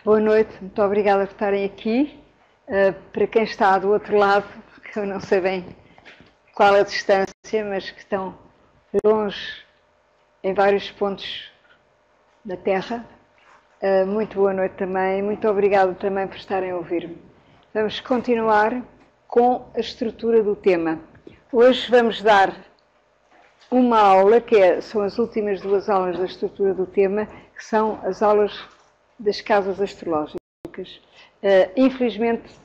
Boa noite, muito obrigada por estarem aqui. Para quem está do outro lado, que eu não sei bem qual a distância, mas que estão longe em vários pontos da Terra, muito boa noite também, muito obrigada também por estarem a ouvir-me. Vamos continuar com a estrutura do tema. Hoje vamos dar uma aula, são as últimas duas aulas da estrutura do tema, que são as aulas das casas astrológicas. Infelizmente,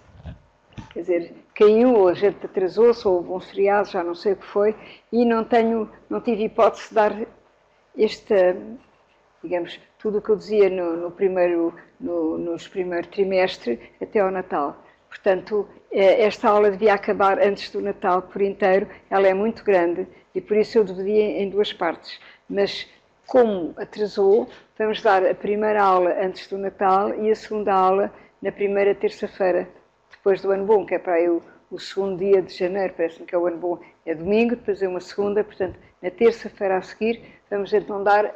quer dizer, caiu, ou a gente atrasou-se, ou houve um feriado, já não sei o que foi, e não tive hipótese de dar digamos, tudo o que eu dizia no primeiro trimestre até ao Natal. Portanto, esta aula devia acabar antes do Natal por inteiro, ela é muito grande e por isso eu dividia em duas partes. Mas, como atrasou, vamos dar a primeira aula antes do Natal e a segunda aula na primeira terça-feira, depois do Ano Bom, que é para aí o segundo dia de janeiro, parece-me que é o Ano Bom, é domingo, depois é uma segunda, portanto, na terça-feira a seguir, vamos então dar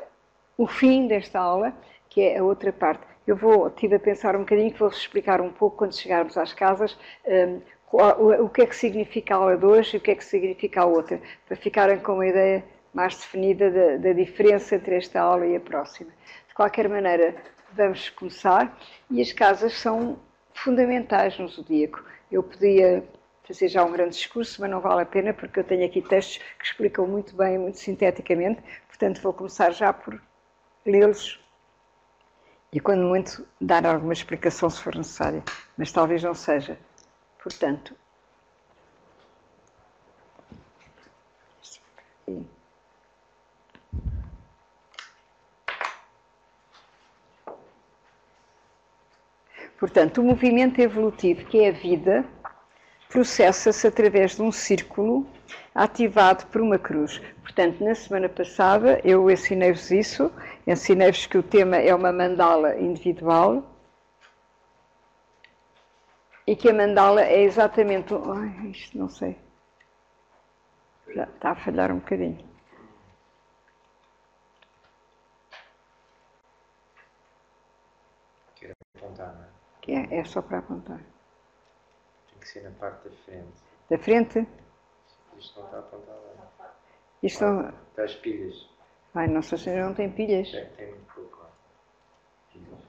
o fim desta aula, que é a outra parte. Estive a pensar um bocadinho, que vou-vos explicar um pouco, quando chegarmos às casas, o que é que significa a aula de hoje e o que é que significa a outra, para ficarem com uma ideia mais definida da diferença entre esta aula e a próxima. De qualquer maneira, vamos começar, e as casas são fundamentais no zodíaco. Eu podia fazer já um grande discurso, mas não vale a pena, porque eu tenho aqui textos que explicam muito bem, muito sinteticamente, portanto vou começar já por lê-los e, quando muito, dar alguma explicação se for necessária, mas talvez não seja. Portanto, o movimento evolutivo, que é a vida, processa-se através de um círculo ativado por uma cruz. Portanto, na semana passada eu ensinei-vos isso, ensinei-vos que o tema é uma mandala individual e que a mandala é exatamente... isto não sei. Já está a falhar um bocadinho. Quero apontar, não é? Que é só para apontar. Tem que ser na parte da frente. Da frente? Isto não está apontado. Isto não... Está as pilhas. Ai, Nossa Senhora, não tem pilhas. Tem muito pouco. Pilhas.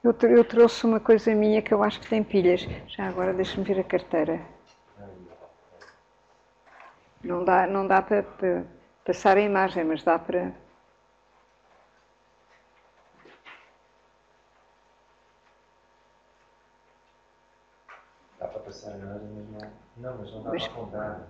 Eu trouxe uma coisa minha que eu acho que tem pilhas. Já agora deixa-me ver a carteira. Não dá para passar a imagem, mas dá para... Dá para passar a imagem, mas não... Não, mas não dá para apontar.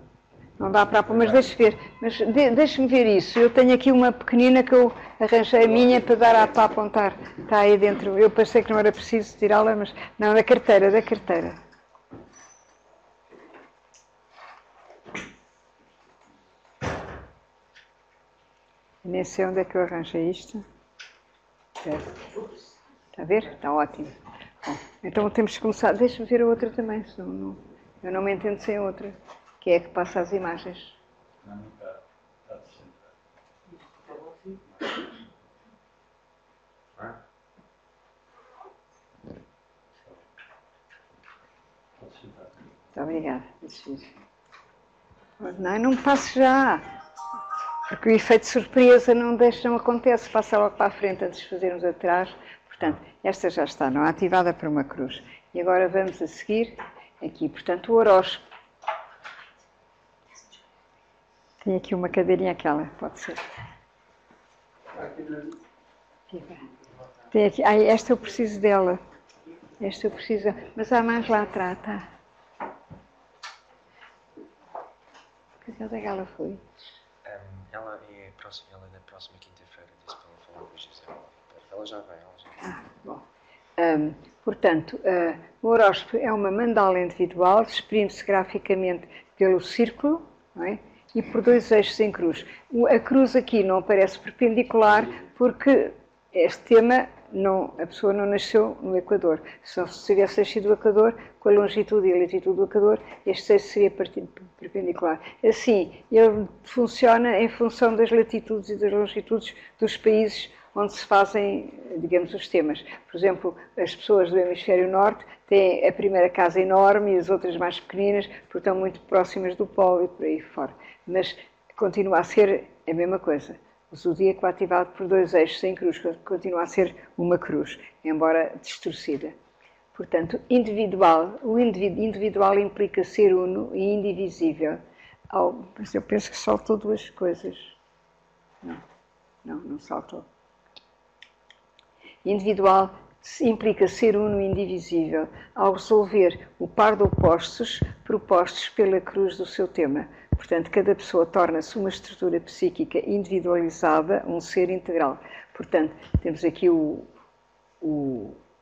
Não dá para... Mas deixa ver. Mas deixa-me ver isso. Eu tenho aqui uma pequenina que eu arranjei a minha para dar para apontar. Está aí dentro. Eu pensei que não era preciso tirá-la, mas... Não, da carteira. Nem sei onde é que eu arranjei isto. Está a ver? Está ótimo. Bom, então temos que começar. Deixa-me ver a outra também, senão eu não me entendo sem a outra. Que é a que passa as imagens. Não está descentrado. Muito obrigada. Não me passe já. Porque o efeito de surpresa não acontece. Passa logo para a frente antes de fazermos atrás. Portanto, esta já está, não? Ativada por uma cruz. E agora vamos a seguir aqui. Portanto, o horóscopo. Tem aqui uma cadeirinha, aquela, pode ser. Tem aqui, esta eu preciso dela. Mas há mais lá atrás, tá? Onde é que ela foi? Ela é da próxima quinta-feira, disse para ela falar com a Gisela. Ela já vai. Bom. Portanto, o horóscopo é uma mandala individual, exprime-se graficamente pelo círculo, não é? E por dois eixos em cruz. A cruz aqui não aparece perpendicular porque este tema, a pessoa não nasceu no Equador. Se tivesse nascido no Equador, com a longitude e a latitude do Equador, este eixo seria perpendicular. Assim, ele funciona em função das latitudes e das longitudes dos países onde se fazem, digamos, os temas. Por exemplo, as pessoas do hemisfério norte têm a primeira casa enorme e as outras mais pequeninas, porque estão muito próximas do polo e por aí fora. Mas continua a ser a mesma coisa. O zodíaco ativado por 2 eixos sem cruz, continua a ser uma cruz, embora distorcida. Portanto, individual. O individual implica ser uno e indivisível. Mas eu penso que saltou 2 coisas. Não saltou. Individual implica ser uno e indivisível, ao resolver o par de opostos propostos pela cruz do seu tema. Portanto, cada pessoa torna-se uma estrutura psíquica individualizada, um ser integral. Portanto, temos aqui o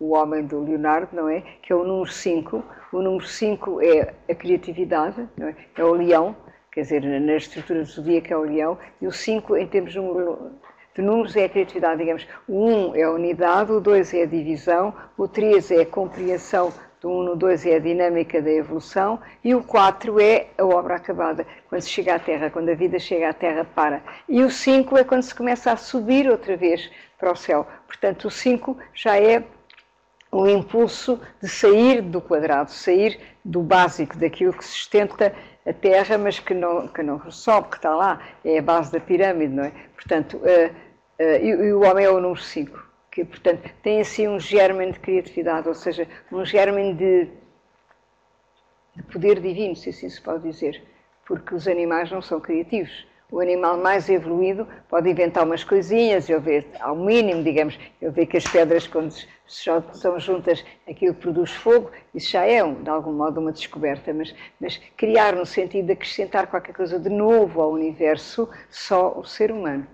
homem do Leonardo, não é? Que é o número 5. O número 5 é a criatividade, não é? É o leão, quer dizer, na estrutura do zodíaco é o leão, e o 5, em termos de números, é a criatividade, digamos. O 1 é a unidade, o 2 é a divisão, o 3 é a compreensão do 1 no 2 é a dinâmica da evolução e o 4 é a obra acabada, quando se chega à Terra, quando a vida chega à Terra para. E o 5 é quando se começa a subir outra vez para o céu. Portanto, o 5 já é o impulso de sair do quadrado, sair do básico, daquilo que sustenta a Terra, mas que não sobe, que está lá, é a base da pirâmide, não é? Portanto, e o homem é o número 5. Que, portanto, tem assim um germen de criatividade, ou seja, um germen de poder divino, se assim se pode dizer, porque os animais não são criativos. O animal mais evoluído pode inventar umas coisinhas, eu vejo, ao mínimo, digamos, eu vejo que as pedras, quando são juntas, aquilo produz fogo, isso já é, de algum modo, uma descoberta, mas criar no sentido de acrescentar qualquer coisa de novo ao universo, só o ser humano.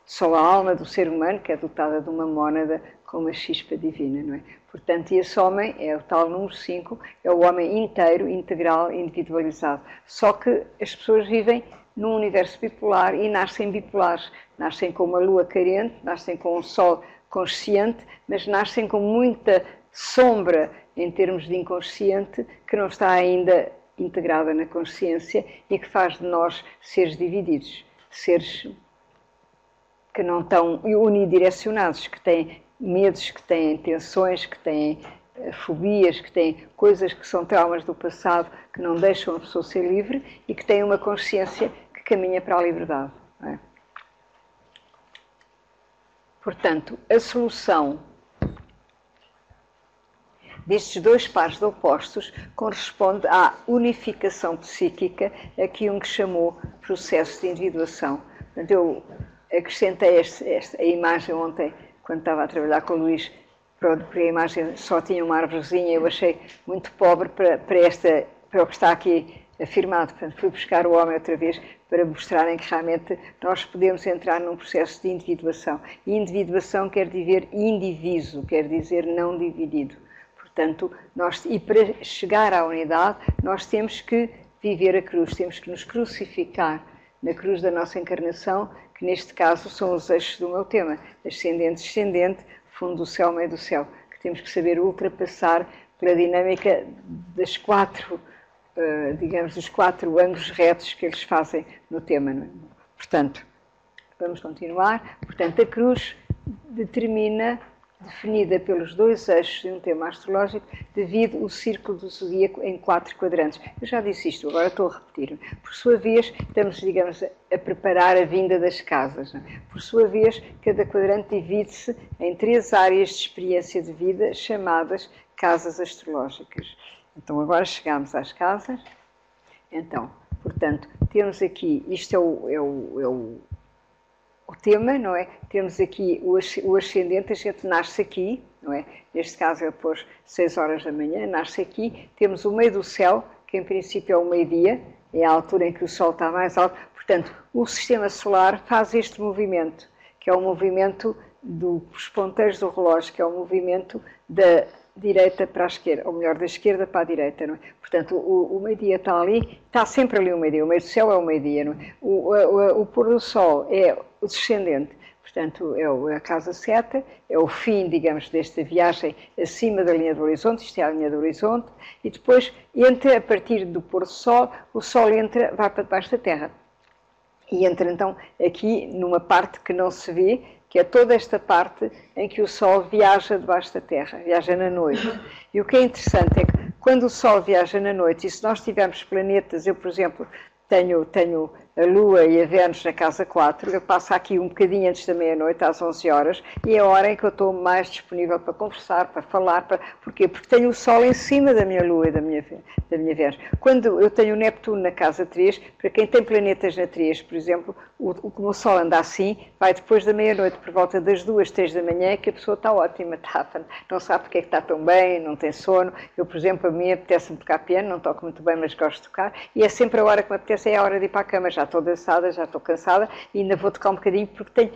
Só a alma do ser humano, que é dotada de uma mónada com uma chispa divina, não é? Portanto, e esse homem é o tal número 5, é o homem inteiro, integral, individualizado. Só que as pessoas vivem num universo bipolar e nascem bipolares. Nascem com uma lua carente, nascem com um sol consciente, mas nascem com muita sombra em termos de inconsciente, que não está ainda integrada na consciência e que faz de nós seres divididos, seres que não estão unidirecionados, que têm medos, que têm tensões, que têm fobias, que têm coisas que são traumas do passado, que não deixam a pessoa ser livre e que têm uma consciência que caminha para a liberdade. Não é? Portanto, a solução destes 2 pares de opostos corresponde à unificação psíquica a que Jung chamou processo de individuação. Portanto, eu acrescentei a imagem ontem, quando estava a trabalhar com o Luís, porque a imagem só tinha uma árvorezinha, eu achei muito pobre para o que está aqui afirmado. Portanto, fui buscar o homem outra vez para mostrarem que realmente nós podemos entrar num processo de individuação. E individuação quer dizer indiviso, quer dizer não dividido. Portanto, e para chegar à unidade, nós temos que viver a cruz, temos que nos crucificar na cruz da nossa encarnação, que neste caso são os eixos do meu tema, ascendente, descendente, fundo do céu, meio do céu, que temos que saber ultrapassar pela dinâmica das 4, digamos, dos 4 ângulos retos que eles fazem no tema. Não é? Portanto, vamos continuar. Portanto, a cruz definida pelos 2 eixos de um tema astrológico, divide o círculo do zodíaco em 4 quadrantes. Eu já disse isto, agora estou a repetir. Por sua vez, estamos, digamos, a preparar a vinda das casas. Por sua vez, cada quadrante divide-se em 3 áreas de experiência de vida, chamadas casas astrológicas. Então, agora chegamos às casas. Então, portanto, temos aqui, isto é o tema, não é? Temos aqui o ascendente, a gente nasce aqui, não é? Neste caso é depois 6 horas da manhã, nasce aqui. Temos o meio do céu, que em princípio é o meio-dia, é a altura em que o sol está mais alto. Portanto, o sistema solar faz este movimento, que é o movimento dos ponteiros do relógio, que é o movimento da direita para a esquerda, ou melhor, da esquerda para a direita, não é? Portanto, o meio-dia está ali, está sempre ali o meio-dia, o meio do céu é o meio-dia, não é? O pôr do sol é o descendente, portanto, é a casa 7, é o fim, digamos, desta viagem acima da linha do horizonte, isto é a linha do horizonte, e depois entra, a partir do pôr do sol, o sol entra, vai para debaixo da terra. E entra então aqui numa parte que não se vê, que é toda esta parte em que o Sol viaja debaixo da Terra, viaja na noite. E o que é interessante é que quando o Sol viaja na noite, e se nós tivermos planetas, eu, por exemplo, tenho a Lua e a Vênus na casa 4, eu passo aqui um bocadinho antes da meia-noite, às 11 horas, e é a hora em que eu estou mais disponível para conversar, para falar. Porquê? Porque tenho o Sol em cima da minha Lua e da minha Vênus. Quando eu tenho o Neptuno na casa 3, para quem tem planetas na 3, por exemplo, como o Sol anda assim, vai depois da meia-noite, por volta das 2, 3 da manhã, que a pessoa está ótima, não sabe porque é que está tão bem, não tem sono. Eu, por exemplo, a mim apetece-me tocar piano, não toco muito bem, mas gosto de tocar, e é sempre a hora que me apetece, é a hora de ir para a cama, já estou dançada, já estou cansada, e ainda vou tocar um bocadinho, porque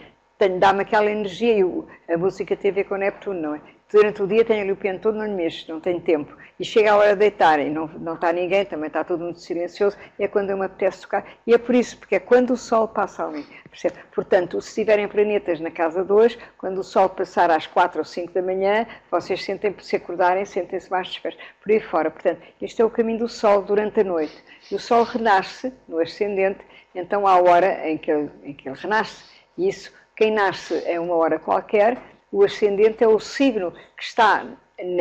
dá-me aquela energia, e a música tem a ver com o Neptuno, não é? Durante o dia tenho ali o piano todo, não lhe mexo, não tenho tempo. E chega a hora de deitar e não está ninguém, também está tudo muito silencioso, é quando eu me apetece tocar. E é por isso, porque é quando o Sol passa ali. Percebe? Portanto, se tiverem planetas na casa 2, quando o Sol passar às 4 ou 5 da manhã, vocês se acordarem, sentem-se mais despertos. Por aí fora. Portanto, este é o caminho do Sol durante a noite. E o Sol renasce no ascendente, então há a hora em que ele renasce. E isso, quem nasce é uma hora qualquer. O ascendente é o signo que está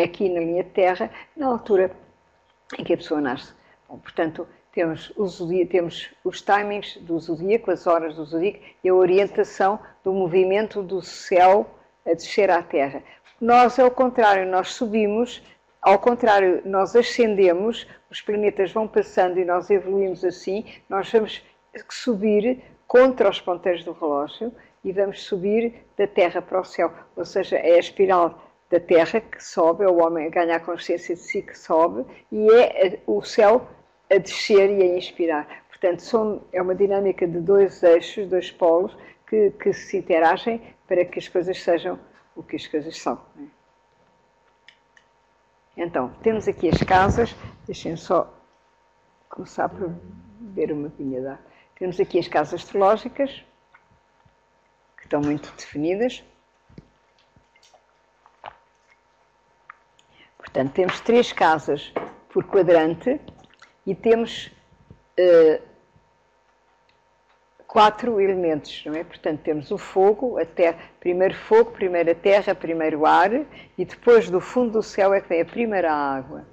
aqui na linha de terra, na altura em que a pessoa nasce. Bom, portanto, temos os timings do zodíaco, as horas do zodíaco e a orientação do movimento do céu a descer à terra. Nós, ao contrário, nós subimos, ao contrário, nós ascendemos, os planetas vão passando e nós evoluímos assim, nós vamos subir contra os ponteiros do relógio, e vamos subir da Terra para o céu. Ou seja, é a espiral da Terra que sobe, é o homem a ganhar a consciência de si que sobe, e é o céu a descer e a inspirar. Portanto, é uma dinâmica de dois eixos, dois polos, que se interagem para que as coisas sejam o que as coisas são. Então, temos aqui as casas, deixem só começar por beber uma pinha. Temos aqui as casas astrológicas, que estão muito definidas. Portanto, temos 3 casas por quadrante e temos 4 elementos, não é? Portanto, temos o fogo, a terra, primeiro fogo, primeiro a terra, primeiro ar, e depois do fundo do céu é que vem a primeira água.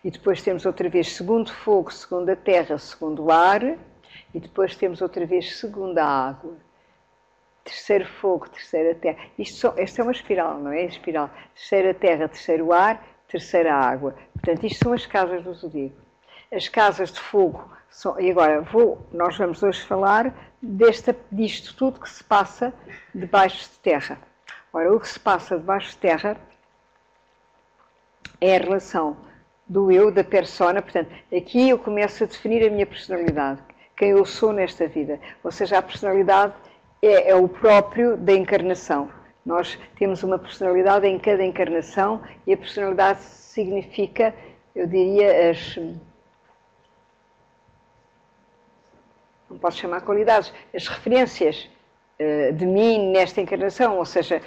E depois temos outra vez segundo fogo, segundo a terra, segundo ar, e depois temos outra vez segunda água. Terceiro fogo, terceira terra. Esta é uma espiral, não é? Espiral. Terceira terra, terceiro ar, terceira água. Portanto, isto são as casas do zodíaco. As casas de fogo são... E agora, nós vamos hoje falar disto tudo que se passa debaixo de terra. Ora, o que se passa debaixo de terra é a relação do eu, da persona. Portanto, aqui eu começo a definir a minha personalidade. Quem eu sou nesta vida. Ou seja, a personalidade é o próprio da encarnação. Nós temos uma personalidade em cada encarnação e a personalidade significa, eu diria, não posso chamar qualidades, as referências de mim nesta encarnação, ou seja,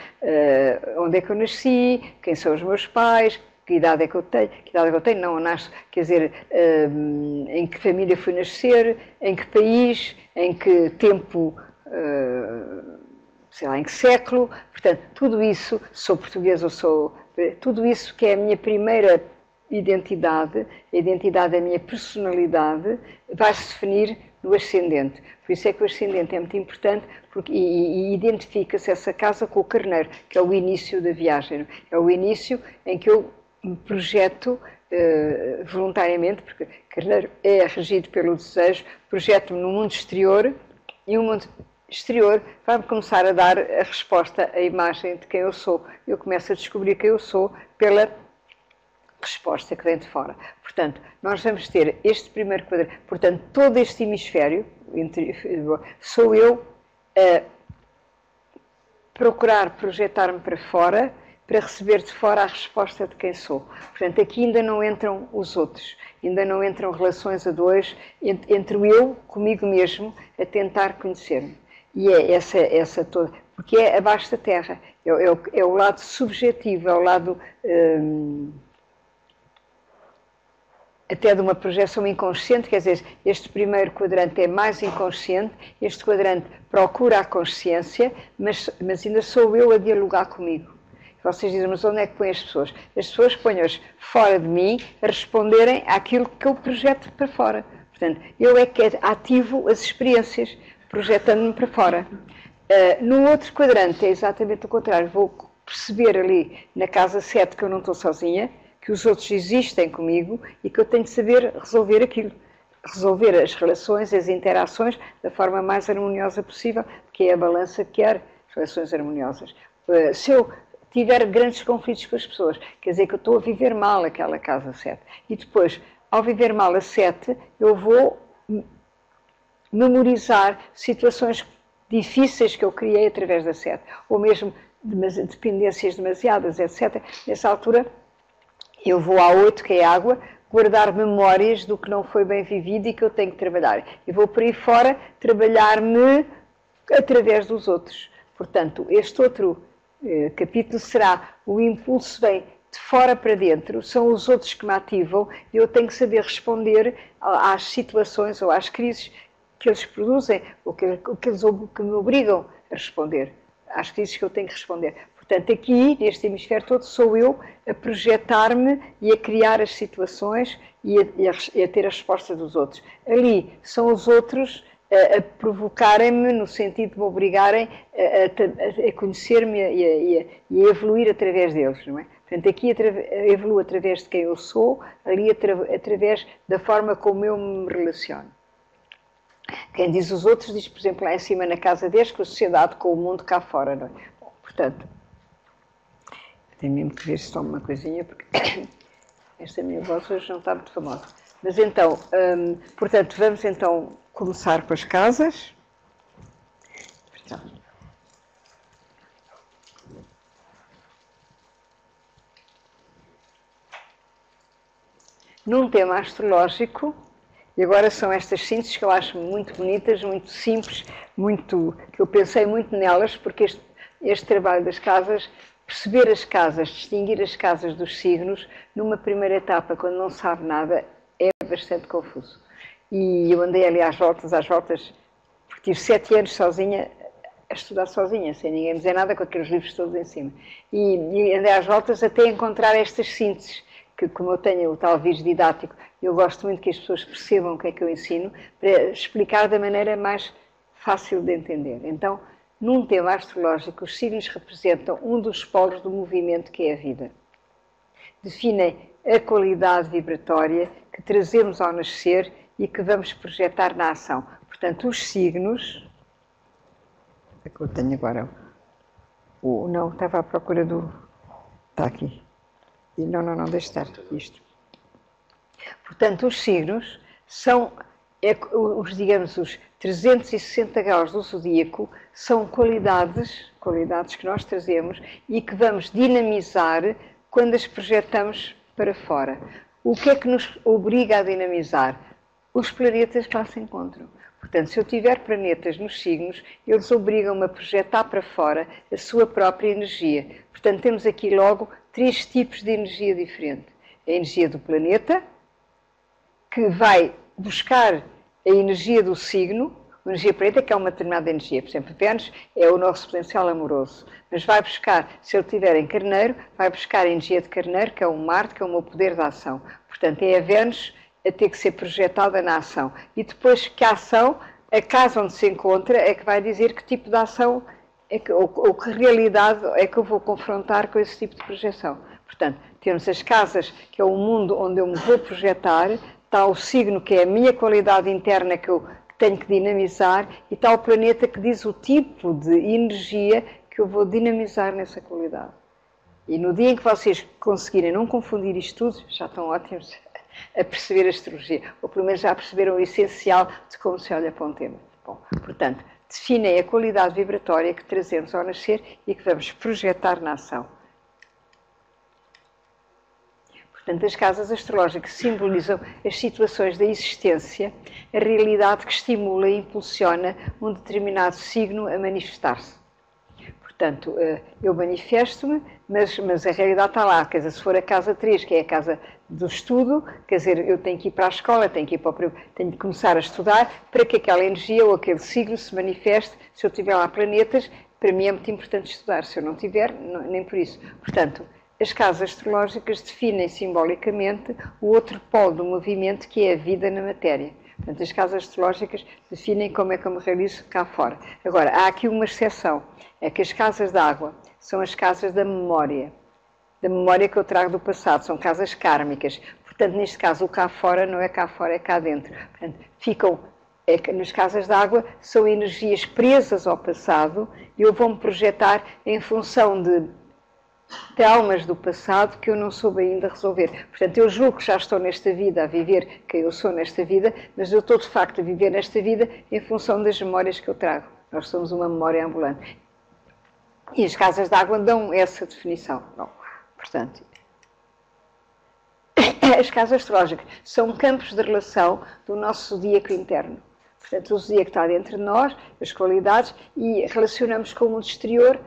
onde é que eu nasci, quem são os meus pais, que idade é que eu tenho, não nasço, quer dizer, em que família fui nascer, em que país, em que tempo, sei lá, em que século. Portanto, tudo isso, sou portuguesa ou sou... Tudo isso que é a minha primeira identidade, a identidade da minha personalidade, vai-se definir no ascendente. Por isso é que o ascendente é muito importante, porque, e identifica-se essa casa com o carneiro, que é o início da viagem. É o início em que eu me projeto voluntariamente, porque carneiro é regido pelo desejo, projeto-me no mundo exterior, e o mundo exterior vai-me começar a dar a resposta, a imagem de quem eu sou. Eu começo a descobrir quem eu sou pela resposta que vem de fora. Portanto, nós vamos ter este primeiro quadrante. Portanto, todo este hemisfério, sou eu a procurar projetar-me para fora, para receber de fora a resposta de quem sou. Portanto, aqui ainda não entram os outros, ainda não entram relações a dois, entre eu, comigo mesmo, a tentar conhecer-me. E é essa toda, porque é abaixo da terra, é o lado subjetivo, é o lado até de uma projeção inconsciente, quer dizer, este primeiro quadrante é mais inconsciente, este quadrante procura a consciência, mas ainda sou eu a dialogar comigo. Vocês dizem, mas onde é que põem as pessoas? As pessoas põem-as fora de mim a responderem àquilo que eu projeto para fora. Portanto, eu é que ativo as experiências, projetando-me para fora. No outro quadrante é exatamente o contrário. Vou perceber ali, na casa 7, que eu não estou sozinha, que os outros existem comigo e que eu tenho de saber resolver aquilo. Resolver as relações, as interações, da forma mais harmoniosa possível, que é a balança que quer relações harmoniosas. Se eu tiver grandes conflitos com as pessoas, quer dizer que eu estou a viver mal aquela casa 7. E depois, ao viver mal a 7, eu vou memorizar situações difíceis que eu criei através da 7, ou mesmo dependências demasiadas, etc. Nessa altura, eu vou à 8, que é água, guardar memórias do que não foi bem vivido e que eu tenho que trabalhar. E vou por aí fora trabalhar-me através dos outros. Portanto, este outro capítulo será o impulso vem de fora para dentro, são os outros que me ativam e eu tenho que saber responder às situações ou às crises que eles produzem, ou que me obrigam a responder, às crises que eu tenho que responder. Portanto, aqui, neste hemisfério todo, sou eu a projetar-me e a criar as situações e a ter a resposta dos outros. Ali são os outros a provocarem-me no sentido de me obrigarem a conhecer-me e a evoluir através deles, não é? Portanto, aqui evoluo através de quem eu sou, ali através da forma como eu me relaciono. Quem diz os outros diz, por exemplo, lá em cima na casa 10, com a sociedade, com o mundo cá fora, não é? Bom, portanto, tenho mesmo que ver se tomo uma coisinha, porque esta minha voz hoje não está muito famosa. Mas então, portanto, vamos então começar com as casas. Portanto, num tema astrológico, e agora são estas sínteses que eu acho muito bonitas, muito simples, que eu pensei muito nelas, porque este trabalho das casas, perceber as casas, distinguir as casas dos signos, numa primeira etapa, quando não sabe nada, é bastante confuso. E eu andei ali às voltas, porque tive 7 anos sozinha, a estudar sozinha, sem ninguém me dizer nada, com aqueles livros todos em cima. E andei às voltas até encontrar estas sínteses, que como eu tenho o tal vírus didático, eu gosto muito que as pessoas percebam o que é que eu ensino, para explicar da maneira mais fácil de entender. Então, num tema astrológico, os signos representam um dos polos do movimento que é a vida. Definem a qualidade vibratória que trazemos ao nascer e que vamos projetar na ação. Portanto, os signos... É que eu tenho agora... Não, estava à procura do... Está aqui. Não, deixe estar. Isto. Portanto, os signos são, digamos, os 360 graus do zodíaco, são qualidades que nós trazemos e que vamos dinamizar quando as projetamos para fora. O que é que nos obriga a dinamizar? Os planetas que lá se encontram. Portanto, se eu tiver planetas nos signos, eles obrigam-me a projetar para fora a sua própria energia. Portanto, temos aqui logo 3 tipos de energia diferente. A energia do planeta, que vai buscar a energia do signo, a energia planeta, que é uma determinada energia. Por exemplo, Vênus é o nosso potencial amoroso. Mas vai buscar, se ele estiver em Carneiro, vai buscar a energia de Carneiro, que é o Marte, que é o meu poder de ação. Portanto, é a Vênus a ter que ser projetada na ação. E depois que a ação, a casa onde se encontra, é que vai dizer que tipo de ação, ou que realidade é que eu vou confrontar com esse tipo de projeção. Portanto, temos as casas, que é o mundo onde eu me vou projetar, está o signo, que é a minha qualidade interna que eu tenho que dinamizar, e está o planeta que diz o tipo de energia que eu vou dinamizar nessa qualidade. E no dia em que vocês conseguirem não confundir isto tudo, já estão ótimos a perceber a astrologia, ou pelo menos já perceberam o essencial de como se olha para um tema. Bom, portanto, definem a qualidade vibratória que trazemos ao nascer e que vamos projetar na ação. Portanto, as casas astrológicas simbolizam as situações da existência, a realidade que estimula e impulsiona um determinado signo a manifestar-se. Portanto, eu manifesto-me, mas a realidade está lá. Quer dizer, se for a casa 3, que é a casa do estudo, quer dizer, eu tenho que ir para a escola, tenho que começar a estudar para que aquela energia ou aquele signo se manifeste. Se eu tiver lá planetas, para mim é muito importante estudar. Se eu não tiver, nem por isso. Portanto, as casas astrológicas definem simbolicamente o outro polo do movimento, que é a vida na matéria. Portanto, as casas astrológicas definem como é que eu me realizo cá fora. Agora, há aqui uma exceção, é que as casas de água são as casas da memória que eu trago do passado, são casas kármicas. Portanto, neste caso, o cá fora não é cá fora, é cá dentro. Portanto, nas casas de água são energias presas ao passado e eu vou-me projetar em função de traumas do passado que eu não soube ainda resolver. Portanto, eu julgo que já estou nesta vida a viver quem eu sou nesta vida, mas eu estou de facto a viver nesta vida em função das memórias que eu trago. Nós somos uma memória ambulante. E as casas de água dão essa definição. Bom, portanto, as casas astrológicas são campos de relação do nosso zodíaco interno. Portanto, o zodíaco está dentro de nós, as qualidades, e relacionamos com o mundo exterior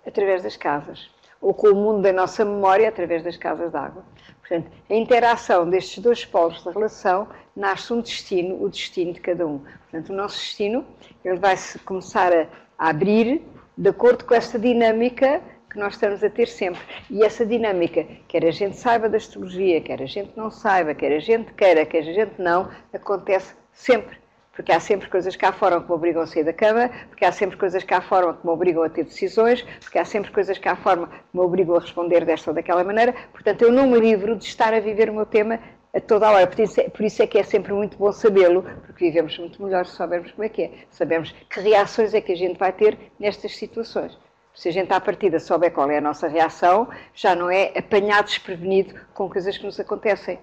através das casas, ou com o mundo da nossa memória através das casas de água. Portanto, a interação destes dois polos de relação nasce um destino, o destino de cada um. Portanto, o nosso destino ele vai-se começar a abrir de acordo com esta dinâmica que nós estamos a ter sempre. E essa dinâmica, quer a gente saiba da astrologia, quer a gente não saiba, quer a gente queira, quer a gente não, acontece sempre. Porque há sempre coisas cá fora que me obrigam a sair da cama, porque há sempre coisas cá fora que me obrigam a ter decisões, porque há sempre coisas cá fora que me obrigam a responder desta ou daquela maneira. Portanto, eu não me livro de estar a viver o meu tema a toda a hora. Por isso é que é sempre muito bom sabê-lo, porque vivemos muito melhor se soubermos como é que é. Sabemos que reações é que a gente vai ter nestas situações. Se a gente à partida souber qual é a nossa reação, já não é apanhado desprevenido com coisas que nos acontecem.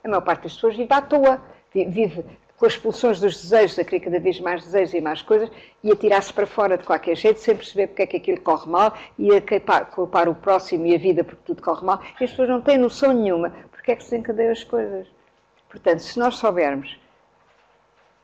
A maior parte das pessoas vive à toa, vive com as pulsões dos desejos, a querer cada vez mais desejos e mais coisas, e a tirar-se para fora de qualquer jeito, sem perceber porque é que aquilo corre mal, e a culpar o próximo e a vida porque tudo corre mal, e as pessoas não têm noção nenhuma porque é que se desencadeiam as coisas. Portanto, se nós soubermos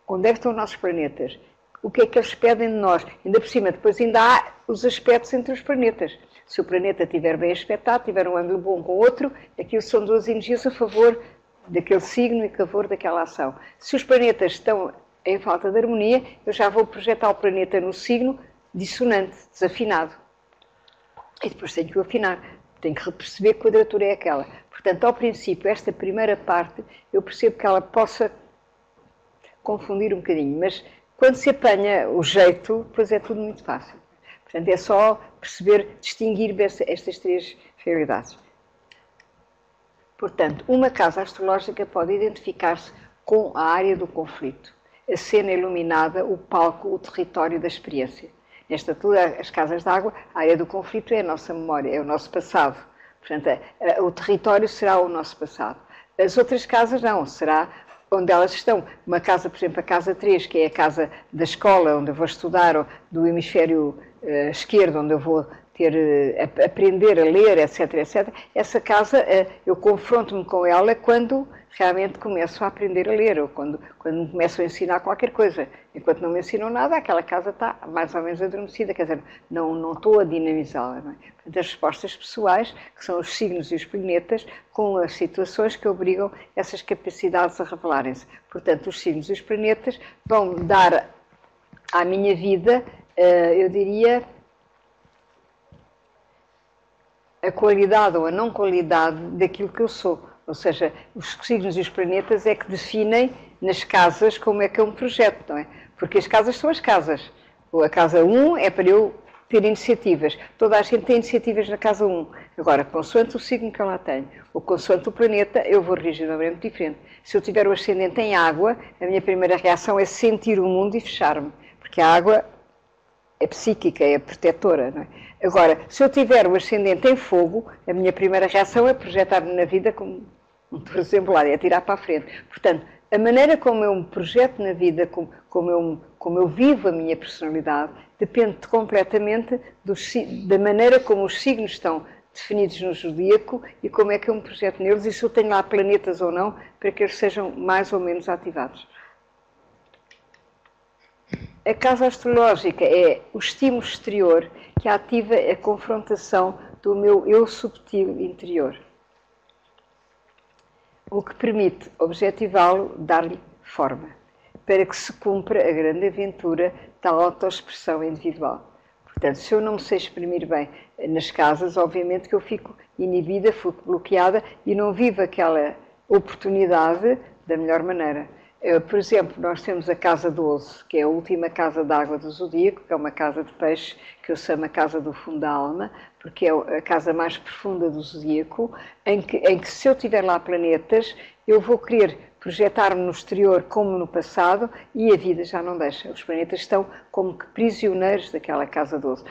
onde é que estão os nossos planetas, o que é que eles pedem de nós, ainda por cima, depois ainda há os aspectos entre os planetas. Se o planeta estiver bem aspectado, tiver um ângulo bom com o outro, aquilo são duas energias a favor daquele signo e a favor daquela ação. Se os planetas estão em falta de harmonia, eu já vou projetar o planeta no signo dissonante, desafinado. E depois tenho que o afinar, tenho que perceber que quadratura é aquela. Portanto, ao princípio, esta primeira parte, eu percebo que ela possa confundir um bocadinho, mas quando se apanha o jeito, depois é tudo muito fácil. Portanto, é só perceber, distinguir estas três realidades. Portanto, uma casa astrológica pode identificar-se com a área do conflito, a cena iluminada, o palco, o território da experiência. Nesta altura, as casas de água, a área do conflito é a nossa memória, é o nosso passado. Portanto, o território será o nosso passado. As outras casas não, será onde elas estão. Uma casa, por exemplo, a casa 3, que é a casa da escola, onde eu vou estudar, ou do hemisfério esquerdo, onde eu vou aprender a ler, etc, etc. Essa casa, eu confronto-me com ela quando realmente começo a aprender a ler, ou quando me começo a ensinar qualquer coisa. Enquanto não me ensinam nada, aquela casa está mais ou menos adormecida, quer dizer, não estou a dinamizá-la. Não é? Portanto, as respostas pessoais, que são os signos e os planetas, com as situações que obrigam essas capacidades a revelarem-se. Portanto, os signos e os planetas vão dar à minha vida, eu diria, a qualidade ou a não qualidade daquilo que eu sou. Ou seja, os signos e os planetas é que definem nas casas como é que é um projeto, não é? Porque as casas são as casas. A casa 1 é para eu ter iniciativas. Toda a gente tem iniciativas na casa 1. Agora, consoante o signo que ela tem, ou consoante o planeta, eu vou reagir de uma maneira muito diferente. Se eu tiver o ascendente em água, a minha primeira reação é sentir o mundo e fechar-me. Porque a água é psíquica, é protetora, não é? Agora, se eu tiver o ascendente em fogo, a minha primeira reação é projetar-me na vida como um touro exemplar, é tirar para a frente. Portanto, a maneira como eu me projeto na vida, como eu vivo a minha personalidade, depende completamente da maneira como os signos estão definidos no zodíaco e como é que eu me projeto neles e se eu tenho lá planetas ou não para que eles sejam mais ou menos ativados. A casa astrológica é o estímulo exterior que ativa a confrontação do meu eu subtil interior, o que permite objetivá-lo, dar-lhe forma, para que se cumpra a grande aventura da autoexpressão individual. Portanto, se eu não me sei exprimir bem nas casas, obviamente que eu fico inibida, fico bloqueada e não vivo aquela oportunidade da melhor maneira. Por exemplo, nós temos a casa 12, que é a última casa d'água do zodíaco, que é uma casa de peixe, que eu chamo a casa do fundo da alma, porque é a casa mais profunda do zodíaco, em que se eu tiver lá planetas, eu vou querer projetar-me no exterior como no passado e a vida já não deixa. Os planetas estão como que prisioneiros daquela casa 12.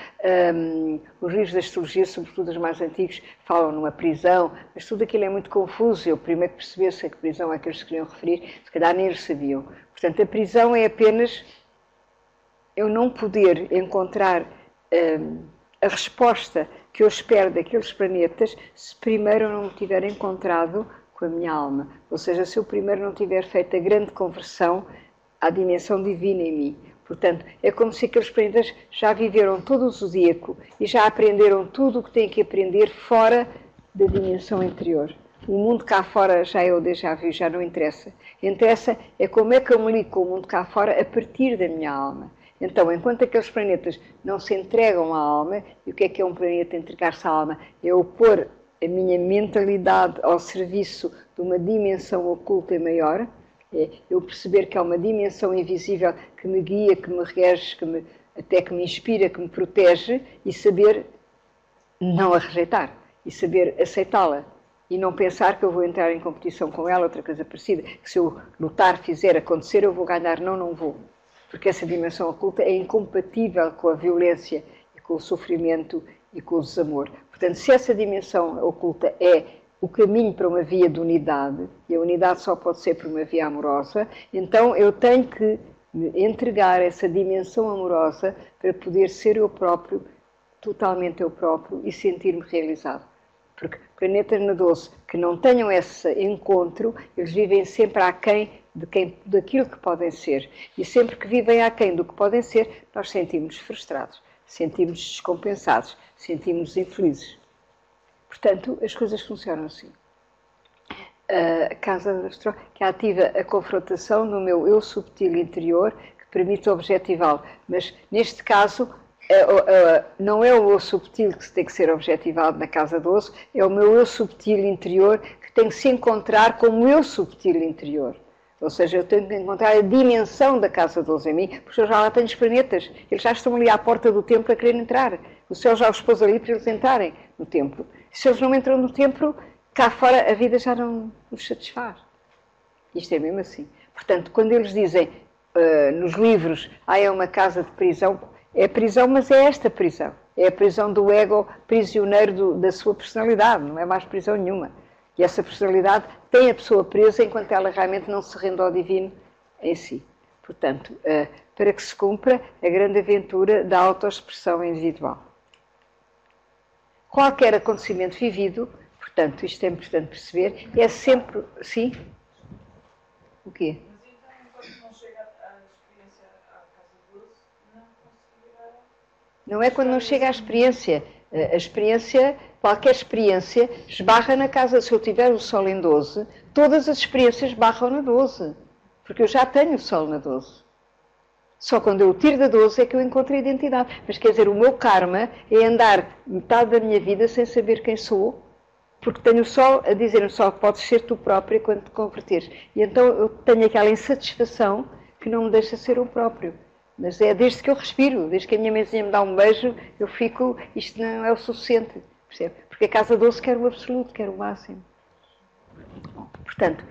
Os livros da astrologia, sobretudo os mais antigos, falam numa prisão, mas tudo aquilo é muito confuso. Eu primeiro percebesse a que prisão é que eles queriam referir, se calhar nem eles sabiam. Portanto, a prisão é apenas eu não poder encontrar a resposta que eu espero daqueles planetas se primeiro eu não me tiver encontrado com a minha alma. Ou seja, se eu primeiro não tiver feito a grande conversão à dimensão divina em mim. Portanto, é como se aqueles planetas já viveram todo o zodíaco e já aprenderam tudo o que têm que aprender fora da dimensão interior. O mundo cá fora já é o déjà vu, já não interessa. Interessa é como é que eu me ligo com o mundo cá fora a partir da minha alma. Então, enquanto aqueles planetas não se entregam à alma, e o que é um planeta entregar-se à alma? É eu pôr a minha mentalidade ao serviço de uma dimensão oculta e maior, é eu perceber que há uma dimensão invisível que me guia, que me rege, até que me inspira, que me protege, e saber não a rejeitar, e saber aceitá-la, e não pensar que eu vou entrar em competição com ela, outra coisa parecida, que se eu lutar, fizer acontecer, eu vou ganhar. Não, não vou. Porque essa dimensão oculta é incompatível com a violência, e com o sofrimento e com o desamor. Portanto, se essa dimensão oculta é o caminho para uma via de unidade, e a unidade só pode ser por uma via amorosa, então eu tenho que me entregar essa dimensão amorosa para poder ser eu próprio, totalmente eu próprio, e sentir-me realizado. Porque planetas na 12 que não tenham esse encontro, eles vivem sempre aquém daquilo que podem ser. E sempre que vivem aquém do que podem ser, nós sentimos-nos frustrados, sentimos-nos descompensados, sentimos-nos infelizes. Portanto, as coisas funcionam assim. A casa astral que ativa a confrontação no meu eu subtil interior, que permite objetivá-lo. Mas, neste caso, não é o eu subtil que tem que ser objetivado na casa 12, é o meu eu subtil interior que tem que se encontrar como eu subtil interior. Ou seja, eu tenho que encontrar a dimensão da casa 12 em mim, porque eu já lá tenho os planetas. Eles já estão ali à porta do templo a querer entrar. O céu já os pôs ali para eles entrarem no templo. Se eles não entram no templo, cá fora a vida já não os satisfaz. Isto é mesmo assim. Portanto, quando eles dizem nos livros, é uma casa de prisão, é prisão, mas é esta prisão. É a prisão do ego prisioneiro da sua personalidade, não é mais prisão nenhuma. E essa personalidade tem a pessoa presa enquanto ela realmente não se rende ao divino em si. Portanto, para que se cumpra a grande aventura da autoexpressão individual. Qualquer acontecimento vivido, portanto, isto é importante perceber, é sempre... Sim? O quê? Mas então, enquanto não chega à experiência à casa 12, não conseguirá... Não é quando não chega à experiência. A experiência, qualquer experiência, esbarra na casa. Se eu tiver o Sol em 12, todas as experiências esbarram na 12. Porque eu já tenho o Sol na 12. Só quando eu o tiro da 12 é que eu encontro a identidade. Mas quer dizer, o meu karma é andar metade da minha vida sem saber quem sou, porque tenho o Sol a dizer-me só que podes ser tu própria quando te converteres. E então eu tenho aquela insatisfação que não me deixa ser o próprio. Mas é desde que eu respiro, desde que a minha mãezinha me dá um beijo, eu fico, isto não é o suficiente, percebe? Porque a casa 12 quer o absoluto, quer o máximo. Portanto,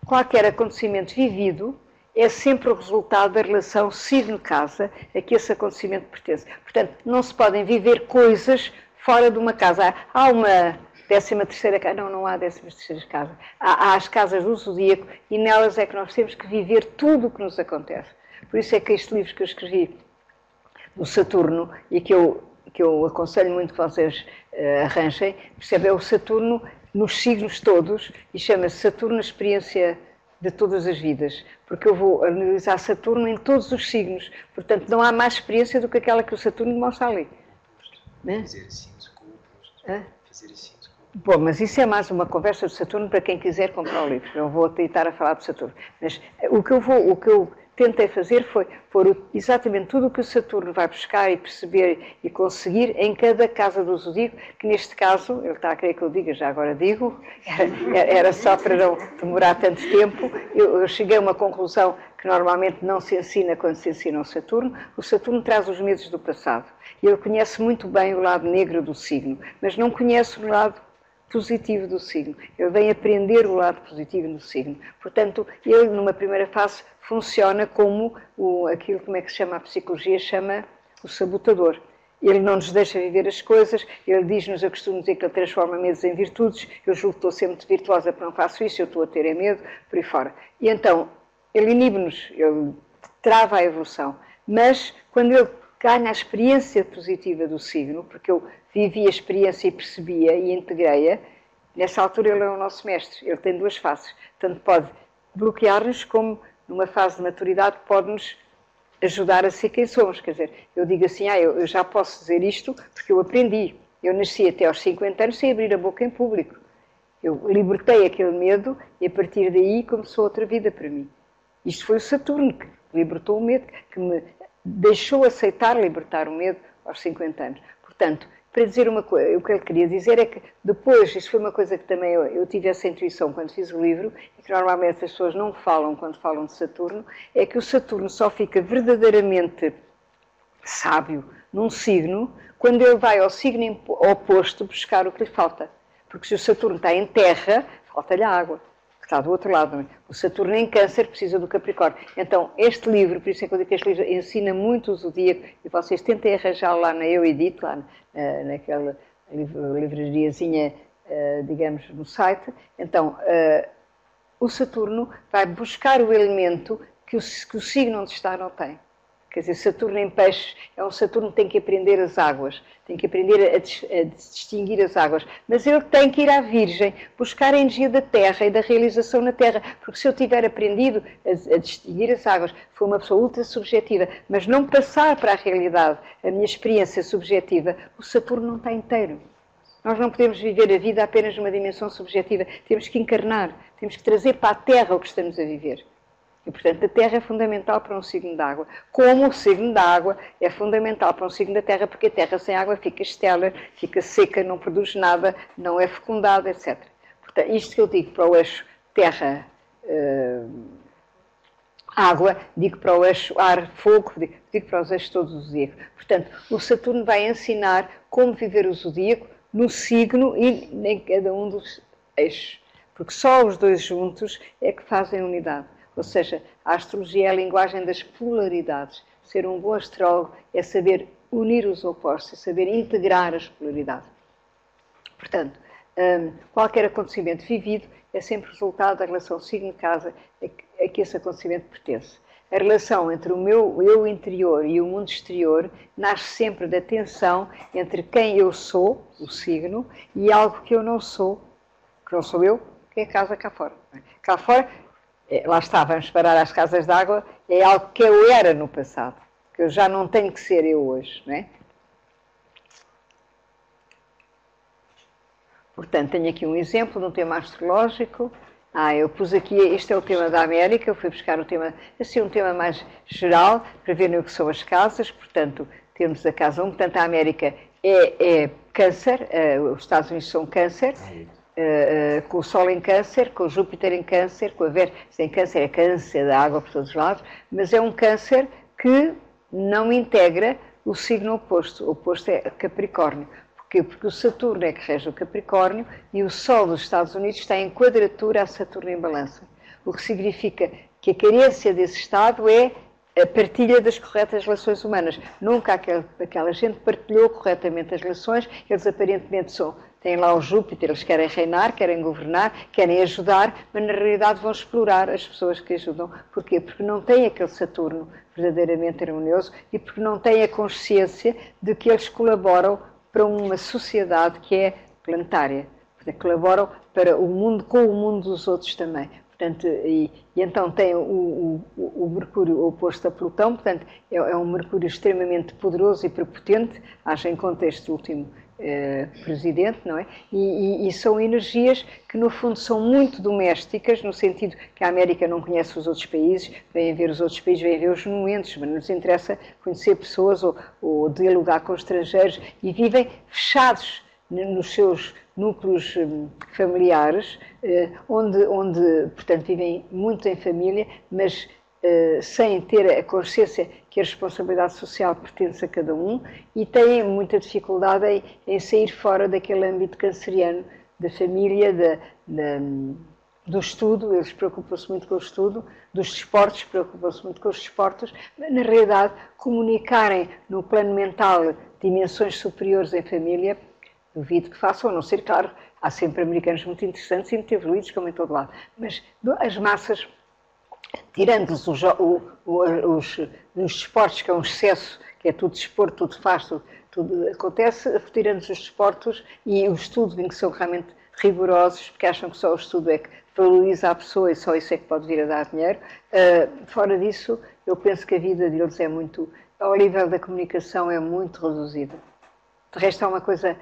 qualquer acontecimento vivido é sempre o resultado da relação signo-casa a que esse acontecimento pertence. Portanto, não se podem viver coisas fora de uma casa. Há uma 13ª casa, não há 13ª casa. Há as casas do zodíaco e nelas é que nós temos que viver tudo o que nos acontece. Por isso é que este livro que eu escrevi do Saturno, e que eu aconselho muito que vocês arranjem, percebe? É o Saturno nos signos todos, e chama-se Saturno Experiência de todas as vidas, porque eu vou analisar Saturno em todos os signos, portanto não há mais experiência do que aquela que o Saturno mostra ali. Né? Fazer assim com o oposto. Hã? Fazer assim com o oposto. Bom, mas isso é mais uma conversa de Saturno para quem quiser comprar o livro. Não vou tentar a falar de Saturno. Mas o que eu tentei fazer foi pôr exatamente tudo o que o Saturno vai buscar e perceber e conseguir em cada casa do zodíaco, que neste caso, ele está a querer que eu diga, já agora digo, era só para não demorar tanto tempo, eu cheguei a uma conclusão que normalmente não se ensina quando se ensina o Saturno traz os medos do passado. Ele conhece muito bem o lado negro do signo, mas não conhece o lado positivo do signo. Ele vem aprender o lado positivo do signo. Portanto, ele, numa primeira fase, funciona como aquilo, como é que se chama a psicologia, chama o sabotador. Ele não nos deixa viver as coisas, ele diz-nos, eu costumo dizer que ele transforma medos em virtudes, eu julgo que estou a ser muito virtuosa porque não faço isso, eu estou a ter medo, por aí fora. E então, ele inibe-nos, ele trava a evolução. Mas, quando ele ganha a experiência positiva do signo, porque eu vivi a experiência e percebia e integrei-a, nessa altura ele é o nosso mestre, ele tem duas faces. Tanto pode bloquear-nos, como numa fase de maturidade pode-nos ajudar a ser quem somos. Quer dizer, eu digo assim, eu já posso dizer isto porque eu aprendi. Eu nasci até aos 50 anos sem abrir a boca em público. Eu libertei aquele medo e a partir daí começou outra vida para mim. Isto foi o Saturno que libertou o medo, que me deixou aceitar libertar o medo aos 50 anos. Portanto, para dizer uma coisa, o que eu queria dizer é que depois, isto foi uma coisa que também eu tive essa intuição quando fiz o livro, e que normalmente as pessoas não falam quando falam de Saturno, é que o Saturno só fica verdadeiramente sábio num signo quando ele vai ao signo oposto buscar o que lhe falta. Porque se o Saturno está em terra, falta-lhe água. Está do outro lado. O Saturno em Câncer precisa do Capricórnio. Então, este livro, por isso é que eu digo que este livro ensina muito o zodíaco, e vocês tentem arranjá-lo lá na Eu Edito, lá naquela livrariazinha, digamos, no site. Então, o Saturno vai buscar o elemento que o signo onde está não tem. Quer dizer, Saturno em Peixes é um Saturno que tem que aprender as águas, tem que aprender a distinguir as águas. Mas ele tem que ir à Virgem, buscar a energia da Terra e da realização na Terra. Porque se eu tiver aprendido a distinguir as águas, foi uma pessoa ultra subjetiva, mas não passar para a realidade a minha experiência subjetiva, o Saturno não está inteiro. Nós não podemos viver a vida apenas numa dimensão subjetiva. Temos que encarnar, temos que trazer para a Terra o que estamos a viver. E, portanto, a Terra é fundamental para um signo de água, como o signo da água é fundamental para um signo da Terra, porque a Terra sem água fica estéril, fica seca, não produz nada, não é fecundada, etc. Portanto, isto que eu digo para o eixo Terra, água, digo para o eixo ar, fogo, digo para os eixos todos do zodíaco. Portanto, o Saturno vai ensinar como viver o zodíaco no signo e em cada um dos eixos, porque só os dois juntos é que fazem unidade. Ou seja, a astrologia é a linguagem das polaridades. Ser um bom astrólogo é saber unir os opostos, é saber integrar as polaridades. Portanto, qualquer acontecimento vivido é sempre resultado da relação signo-casa a que esse acontecimento pertence. A relação entre o meu eu interior e o mundo exterior nasce sempre da tensão entre quem eu sou, o signo, e algo que eu não sou, que não sou eu, que é a casa cá fora. Cá fora, lá está, vamos parar às casas de água, é algo que eu era no passado, que eu já não tenho que ser eu hoje, não é? Portanto, tenho aqui um exemplo de um tema astrológico. Eu pus aqui, este é o tema da América, eu fui buscar o tema, assim, um tema mais geral, para verem o que são as casas. Portanto, temos a casa 1, portanto, a América é Câncer, os Estados Unidos são Câncer, com o Sol em Câncer, com o Júpiter em Câncer, com a Vênus em Câncer, é Câncer da água por todos os lados, mas é um Câncer que não integra o signo oposto. O oposto é Capricórnio. Porquê? Porque o Saturno é que rege o Capricórnio e o Sol dos Estados Unidos está em quadratura a Saturno em Balança. O que significa que a carência desse estado é a partilha das corretas relações humanas. Nunca aquela gente partilhou corretamente as relações, eles aparentemente têm lá o Júpiter, eles querem reinar, querem governar, querem ajudar, mas na realidade vão explorar as pessoas que ajudam. Porquê? Porque não têm aquele Saturno verdadeiramente harmonioso e porque não têm a consciência de que eles colaboram para uma sociedade que é planetária. Portanto, colaboram para o mundo, com o mundo dos outros também. Portanto, e então tem o Mercúrio oposto a Plutão, portanto, é um Mercúrio extremamente poderoso e prepotente, haja em conta este último presidente, não é? E são energias que, no fundo, são muito domésticas, no sentido que a América não conhece os outros países, vêm ver os outros países, vêm ver os monumentos, mas nos interessa conhecer pessoas ou dialogar com estrangeiros e vivem fechados nos seus núcleos familiares, onde, portanto, vivem muito em família, mas sem ter a consciência que a responsabilidade social pertence a cada um e têm muita dificuldade em sair fora daquele âmbito canceriano da família, do estudo. Eles preocupam-se muito com o estudo, dos desportos, preocupam-se muito com os desportos, mas, na realidade, comunicarem no plano mental dimensões superiores em família, duvido que façam, a não ser, claro, há sempre americanos muito interessantes e muito evoluídos, como em todo lado, mas as massas, tirando-lhes os desportos, que é um excesso, que é tudo desporto, tudo faz, tudo acontece, tirando-lhes os desportos e o estudo, em que são realmente rigorosos, porque acham que só o estudo é que valoriza a pessoa e só isso é que pode vir a dar dinheiro. Fora disso, eu penso que a vida deles é muito, ao nível da comunicação, é muito reduzida. De resto, há uma coisa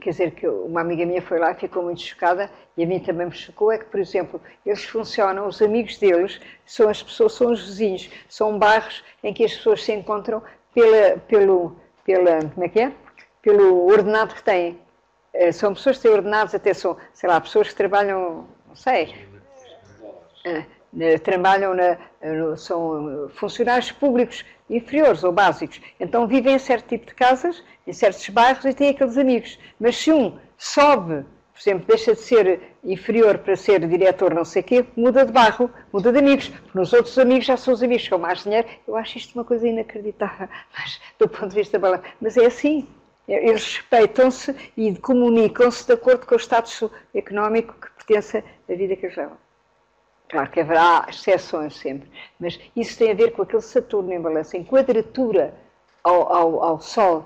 quer dizer, que uma amiga minha foi lá e ficou muito chocada, e a mim também me chocou, é que, por exemplo, eles funcionam, os amigos deles são as pessoas, são os vizinhos, são bairros em que as pessoas se encontram como é que é? Pelo ordenado que têm. São pessoas que têm ordenados, até são, sei lá, pessoas que trabalham, não sei, trabalham são funcionários públicos inferiores ou básicos. Então vivem em certo tipo de casas, em certos bairros e têm aqueles amigos. Mas se um sobe, por exemplo, deixa de ser inferior para ser diretor não sei o quê, muda de bairro, muda de amigos. Porque nos outros amigos já são os amigos com mais dinheiro. Eu acho isto uma coisa inacreditável, mas, do ponto de vista da balança. Mas é assim. Eles respeitam-se e comunicam-se de acordo com o status económico que pertence à vida que eles levam. Claro que haverá exceções sempre, mas isso tem a ver com aquele Saturno em balança, em quadratura ao Sol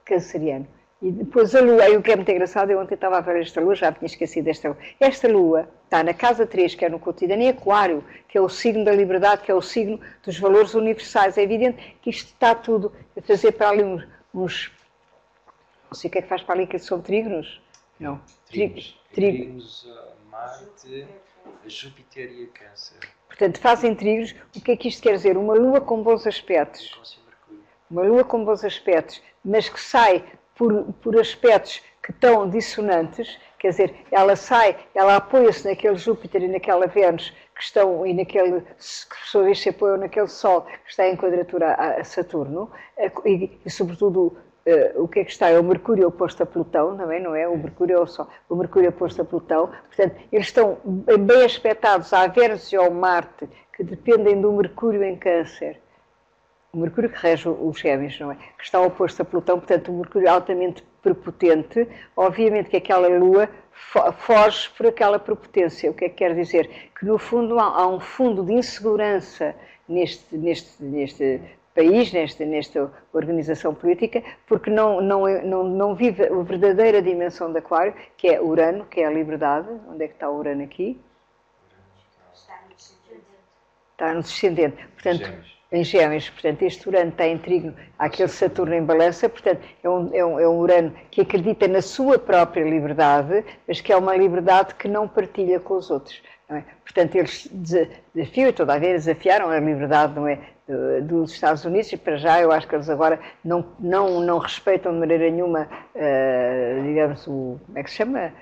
canceriano. E depois a Lua, aí o que é muito engraçado, eu ontem estava a ver esta Lua, já tinha esquecido desta Lua. Esta Lua está na casa 3, que é no cotidiano, em Aquário, que é o signo da liberdade, que é o signo dos valores universais. É evidente que isto está tudo a fazer para ali uns não sei o que é que faz para ali, que são trígonos? Não. Trígonos, Marte, Júpiter e a Câncer. Portanto, fazem trígonos. O que é que isto quer dizer? Uma lua com bons aspectos. Uma lua com bons aspectos, mas que sai por aspectos que estão dissonantes, quer dizer, ela apoia-se naquele Júpiter e naquela Vênus que estão, e naquele, que por sua vez se apoiam naquele Sol que está em quadratura a Saturno, e sobretudo o que é que está? É o Mercúrio oposto a Plutão, não é? O Mercúrio é o Sol. O Mercúrio oposto a Plutão. Portanto, eles estão bem aspectados à Vênus e ao Marte, que dependem do Mercúrio em Câncer. O Mercúrio que rege os Gêmeos, não é? Que está oposto a Plutão, portanto, o Mercúrio é altamente prepotente. Obviamente que aquela Lua foge por aquela prepotência. O que é que quer dizer? Que, no fundo, há um fundo de insegurança neste país, nesta organização política, porque não vive a verdadeira dimensão de Aquário, que é Urano, que é a liberdade. Onde é que está o Urano aqui? Está no descendente. Está no descendente. Portanto, em Gêmeos. Portanto, este Urano está em trígono àquele Saturno em balança. Portanto, é um Urano que acredita na sua própria liberdade, mas que é uma liberdade que não partilha com os outros. Não é? Portanto, eles desafiam, e toda a vez desafiaram a liberdade, não é, dos Estados Unidos, e para já eu acho que eles agora não respeitam de maneira nenhuma, digamos, como é que se chama?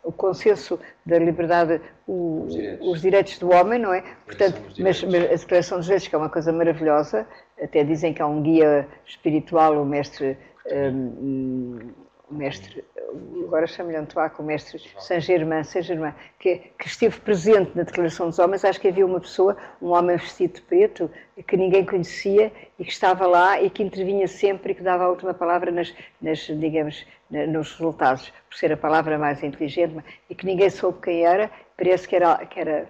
O consenso da liberdade, os direitos do homem, não é? Portanto, mas a Declaração dos Direitos, que é uma coisa maravilhosa, até dizem que há um guia espiritual, o mestre agora chamo-lhe Antoine, o mestre Saint-Germain, que esteve presente na Declaração dos Homens. Acho que havia uma pessoa, um homem vestido de preto, que ninguém conhecia e que estava lá e que intervinha sempre e que dava a última palavra digamos, nos resultados, por ser a palavra mais inteligente, e que ninguém soube quem era. Parece que era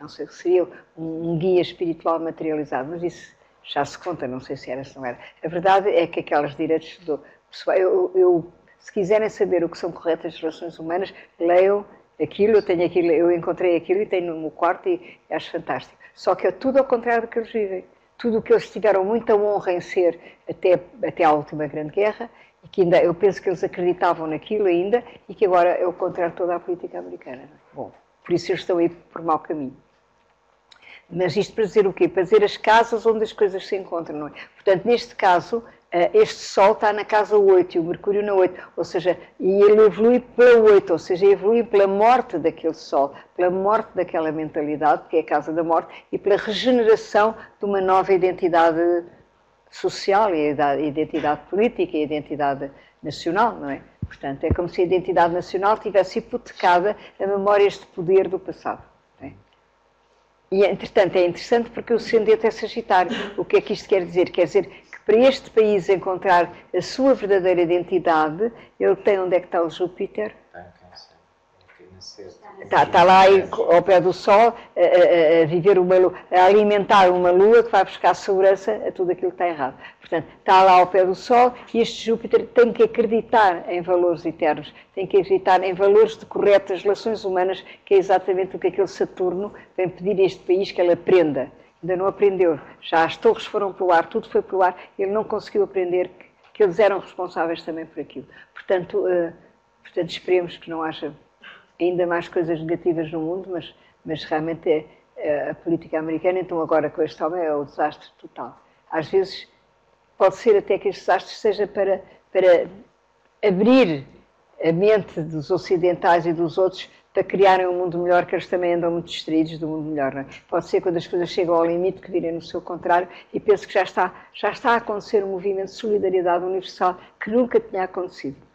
não sei, seria um guia espiritual materializado, mas isso já se conta, não sei se era, se não era. A verdade é que aqueles direitos do pessoal, se quiserem saber o que são corretas relações humanas, leiam aquilo, eu tenho aquilo, eu encontrei aquilo e tenho no meu quarto e acho fantástico. Só que é tudo ao contrário do que eles vivem. Tudo o que eles tiveram muita honra em ser até à última grande guerra, e que ainda, eu penso que eles acreditavam naquilo ainda, e que agora é o contrário de toda a política americana. Bom, por isso eles estão aí por mau caminho. Mas isto para dizer o quê? Para dizer as casas onde as coisas se encontram, não é? Portanto, neste caso, este Sol está na casa 8 e o Mercúrio na 8, ou seja, e ele evolui pela 8, ou seja, evolui pela morte daquele Sol, pela morte daquela mentalidade, que é a casa da morte, e pela regeneração de uma nova identidade social, e a identidade política, e a identidade nacional, não é? Portanto, é como se a identidade nacional tivesse hipotecada a memórias de poder do passado. E, entretanto, é interessante porque o ascendente é Sagitário. O que é que isto quer dizer? Quer dizer que para este país encontrar a sua verdadeira identidade, ele tem onde é que está o Júpiter? Está lá ao pé do Sol, a viver a alimentar uma lua que vai buscar segurança a tudo aquilo que está errado. Portanto, está lá ao pé do Sol e este Júpiter tem que acreditar em valores eternos, tem que acreditar em valores de corretas relações humanas, que é exatamente o que aquele Saturno vem pedir a este país que ele aprenda. Ainda não aprendeu. Já as torres foram para o ar, tudo foi para o ar, ele não conseguiu aprender que eles eram responsáveis também por aquilo. Portanto, esperemos que não haja ainda mais coisas negativas no mundo, mas realmente a política americana, então agora com este homem, é o desastre total. Às vezes pode ser até que este desastre seja para abrir a mente dos ocidentais e dos outros para criarem um mundo melhor, que eles também andam muito distraídos do mundo melhor. Não é? Pode ser quando as coisas chegam ao limite que virem no seu contrário, e penso que já está a acontecer um movimento de solidariedade universal que nunca tinha acontecido.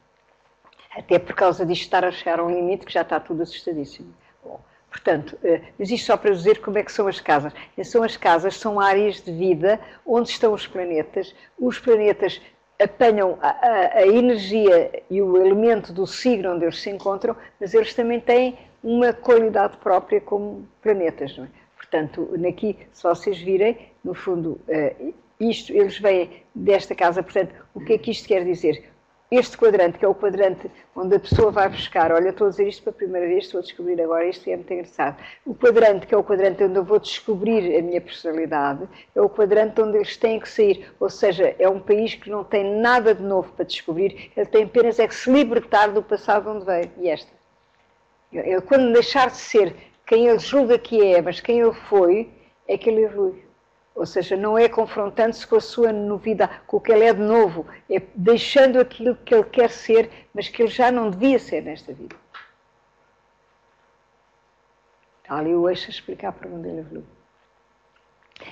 Até por causa disto estar a chegar a um limite que já está tudo assustadíssimo. Bom, portanto, mas isto só para dizer como é que são as casas. As casas são áreas de vida onde estão os planetas. Os planetas apanham a energia e o elemento do signo onde eles se encontram, mas eles também têm uma qualidade própria como planetas. Não é? Portanto, aqui, se vocês virem, no fundo, eles vêm desta casa. Portanto, o que é que isto quer dizer? Este quadrante, que é o quadrante onde a pessoa vai buscar, olha, estou a dizer isto pela primeira vez, estou a descobrir agora, isto é muito engraçado. O quadrante, que é o quadrante onde eu vou descobrir a minha personalidade, é o quadrante onde eles têm que sair. Ou seja, é um país que não tem nada de novo para descobrir, ele tem apenas é que se libertar do passado onde veio. E esta. Ele, quando deixar de ser quem ele julga que é, mas quem ele foi, é que ele evolui. Ou seja, não é confrontando-se com a sua novidade, com o que ele é de novo, é deixando aquilo que ele quer ser, mas que ele já não devia ser nesta vida. Está ali o eixo a explicar para onde ele evolui.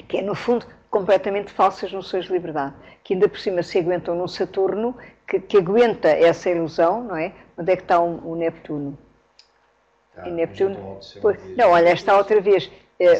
Que é, no fundo, completamente falsas noções de liberdade, que ainda por cima se aguentam num Saturno, que aguenta essa ilusão, não é? Onde é que está o Neptuno? Tá, E Neptuno... pois, não, olha, está outra vez...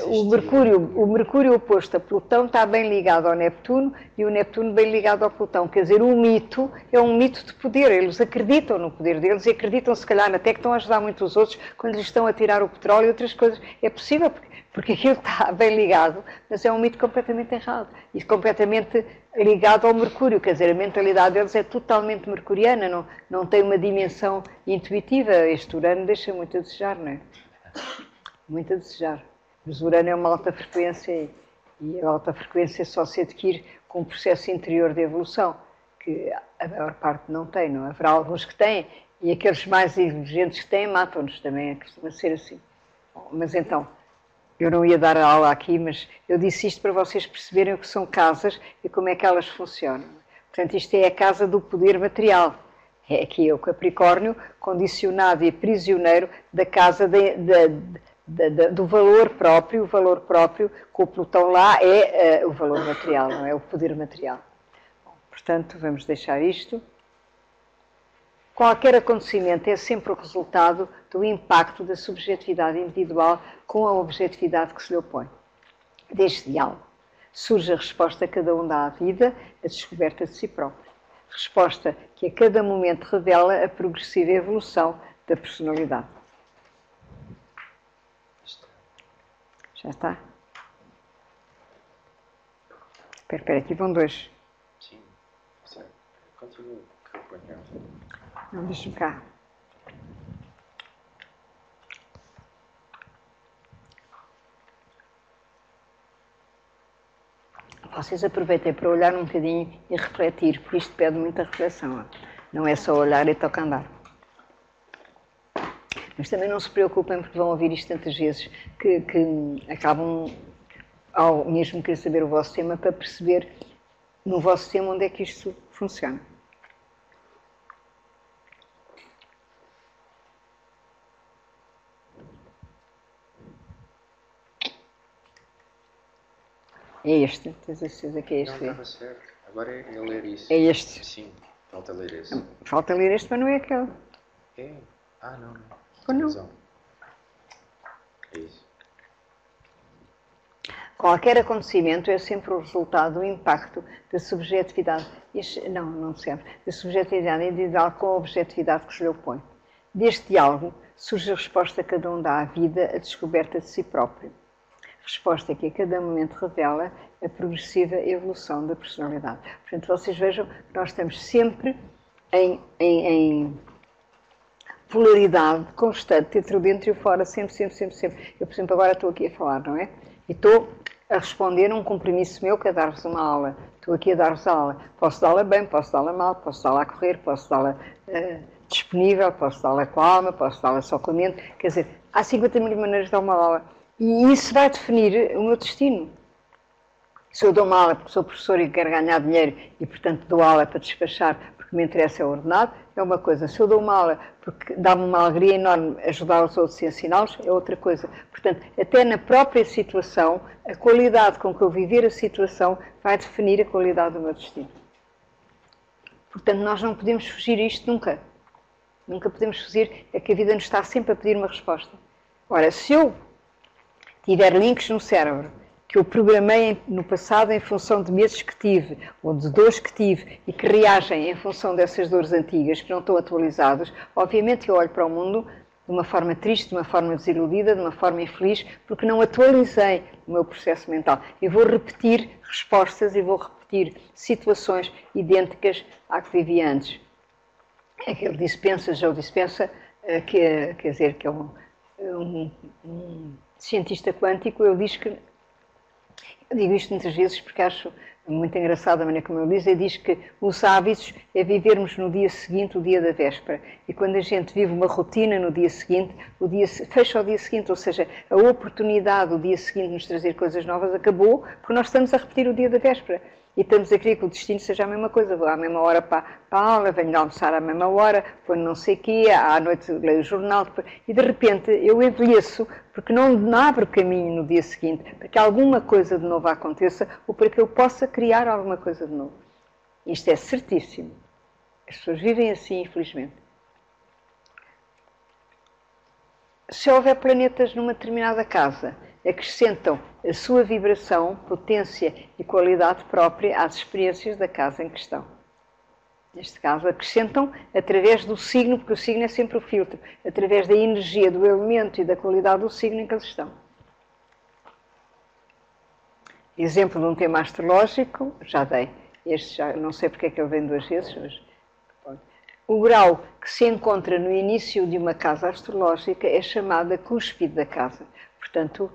O Mercúrio oposto a Plutão está bem ligado ao Neptuno e o Neptuno bem ligado ao Plutão. Quer dizer, o mito é um mito de poder. Eles acreditam no poder deles e acreditam, se calhar, até que estão a ajudar muito os outros quando lhes estão a tirar o petróleo e outras coisas. É possível, porque aquilo está bem ligado, mas é um mito completamente errado e completamente ligado ao Mercúrio. Quer dizer, a mentalidade deles é totalmente mercuriana, não tem uma dimensão intuitiva. Este Urano deixa muito a desejar, não é? Muito a desejar. Mas o Urano é uma alta frequência e a alta frequência só se adquire com um processo interior de evolução, que a maior parte não tem, não? Haverá alguns que têm, e aqueles mais exigentes que têm matam-nos também, costuma ser assim. Bom, mas então, eu não ia dar a aula aqui, mas eu disse isto para vocês perceberem o que são casas e como é que elas funcionam. Portanto, isto é a casa do poder material. É aqui o Capricórnio, condicionado e prisioneiro da casa do valor próprio. O valor próprio, com o Plutão lá, é o valor material, não é o poder material. Bom, portanto, vamos deixar isto. Qualquer acontecimento é sempre o resultado do impacto da subjetividade individual com a objetividade que se lhe opõe. Deste diálogo surge a resposta que cada um dá à vida, a descoberta de si próprio. Resposta que a cada momento revela a progressiva evolução da personalidade. Já está? Espera, aqui vão dois. Sim, sei. Continua. Não, deixa-me cá. vocês aproveitem para olhar um bocadinho e refletir, porque isto pede muita reflexão. Não é só olhar e toca andar. Mas também não se preocupem, porque vão ouvir isto tantas vezes, que acabam, ao mesmo querer saber o vosso tema, para perceber no vosso tema onde é que isto funciona. É este, tens a certeza que é este? Não, estava certo. Agora é ler isso. É este. Sim, falta ler esse. Falta ler este, mas não é aquele. É? Ah, não. Ou não? Razão. É isso. Qualquer acontecimento é sempre o resultado do impacto da subjetividade. Não sempre. Da subjetividade individual com a objetividade que se lhe opõe. Deste diálogo surge a resposta que cada um dá à vida, a descoberta de si próprio. Resposta que a cada momento revela a progressiva evolução da personalidade. Portanto, vocês vejam que nós estamos sempre em polaridade constante entre o dentro e o fora, sempre. Eu, por exemplo, agora estou aqui a falar, não é? E estou a responder a um compromisso meu que é dar-vos uma aula. Estou aqui a dar-vos a aula. Posso dá-la bem, posso dá-la mal, posso dá-la a correr, posso dá-la disponível, posso dá-la com a alma, posso dá-la só com a mente. Quer dizer, há 50 mil maneiras de dar uma aula. E isso vai definir o meu destino. Se eu dou uma aula porque sou professor e quero ganhar dinheiro e, portanto, dou aula para despachar porque me interessa o ordenado, é uma coisa. Se eu dou uma aula porque dá-me uma alegria enorme ajudar os outros e ensiná-los, é outra coisa. Portanto, até na própria situação, a qualidade com que eu viver a situação vai definir a qualidade do meu destino. Portanto, nós não podemos fugir a isto nunca. Nunca podemos fugir, é que a vida nos está sempre a pedir uma resposta. Ora, se eu tiver links no cérebro que eu programei no passado em função de medos que tive, ou de dores que tive, e que reagem em função dessas dores antigas, que não estão atualizadas, obviamente eu olho para o mundo de uma forma triste, de uma forma desiludida, de uma forma infeliz, porque não atualizei o meu processo mental. Eu vou repetir respostas e vou repetir situações idênticas à que vivi antes. Aquele dispensa, Joe Dispenza, quer dizer, que é um cientista quântico, ele diz que, eu digo isto muitas vezes porque acho muito engraçada a maneira como ele diz que os hábitos é vivermos no dia seguinte o dia da véspera. E quando a gente vive uma rotina no dia seguinte, fecha o dia seguinte, ou seja, a oportunidade do dia seguinte de nos trazer coisas novas acabou, porque nós estamos a repetir o dia da véspera. E estamos a querer que o destino seja a mesma coisa. Vou à mesma hora para a aula, venho almoçar à mesma hora, vou não sei o quê, à noite leio o jornal. E de repente eu envelheço porque não abro caminho no dia seguinte para que alguma coisa de novo aconteça ou para que eu possa criar alguma coisa de novo. Isto é certíssimo. As pessoas vivem assim, infelizmente. Se houver planetas numa determinada casa, acrescentam a sua vibração, potência e qualidade própria às experiências da casa em questão. Neste caso, acrescentam através do signo, porque o signo é sempre o filtro, através da energia do elemento e da qualidade do signo em que eles estão. Exemplo de um tema astrológico, já dei. Este já não sei porque é que ele vem duas vezes, mas o grau que se encontra no início de uma casa astrológica é chamada cúspide da casa. Portanto,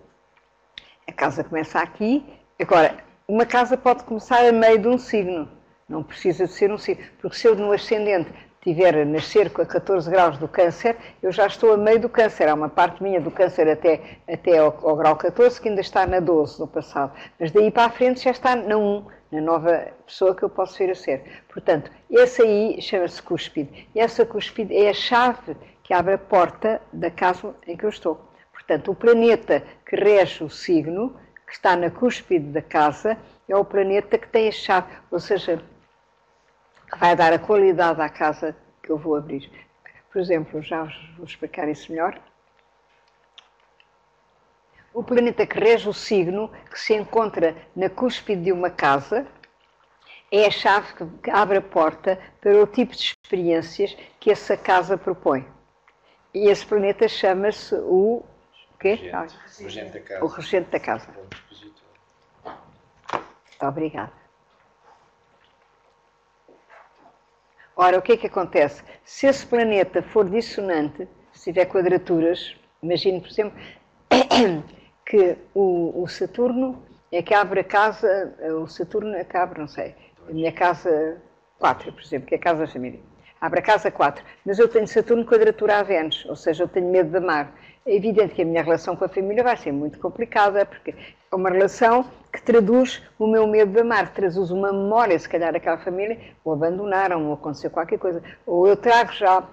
a casa começa aqui. Agora, uma casa pode começar a meio de um signo. Não precisa de ser um signo. Porque se eu no ascendente tiver a nascer com a 14 graus do câncer, eu já estou a meio do câncer. Há uma parte minha do câncer até ao grau 14 que ainda está na 12 no passado. Mas daí para a frente já está na 1, na nova pessoa que eu posso vir a ser. Portanto, esse aí chama-se cúspide. E essa cúspide é a chave que abre a porta da casa em que eu estou. Portanto, o planeta que rege o signo, que está na cúspide da casa, é o planeta que tem a chave, ou seja, que vai dar a qualidade à casa que eu vou abrir. Por exemplo, já vou explicar isso melhor. O planeta que rege o signo, que se encontra na cúspide de uma casa, é a chave que abre a porta para o tipo de experiências que essa casa propõe. E esse planeta chama-se o quê? Regente da casa. O regente da casa. Muito obrigada. Ora, o que é que acontece? Se esse planeta for dissonante, se tiver quadraturas, imagine, por exemplo, que o Saturno É que abre a casa, o Saturno é que abre, não sei, a minha casa 4, por exemplo, que é a casa da família. Abre a casa 4, mas eu tenho Saturno quadratura a Vênus, ou seja, eu tenho medo de amar. É evidente que a minha relação com a família vai ser muito complicada, porque é uma relação que traduz o meu medo de amar, traduz uma memória, se calhar, daquela família, ou abandonaram, ou aconteceu qualquer coisa, ou eu trago já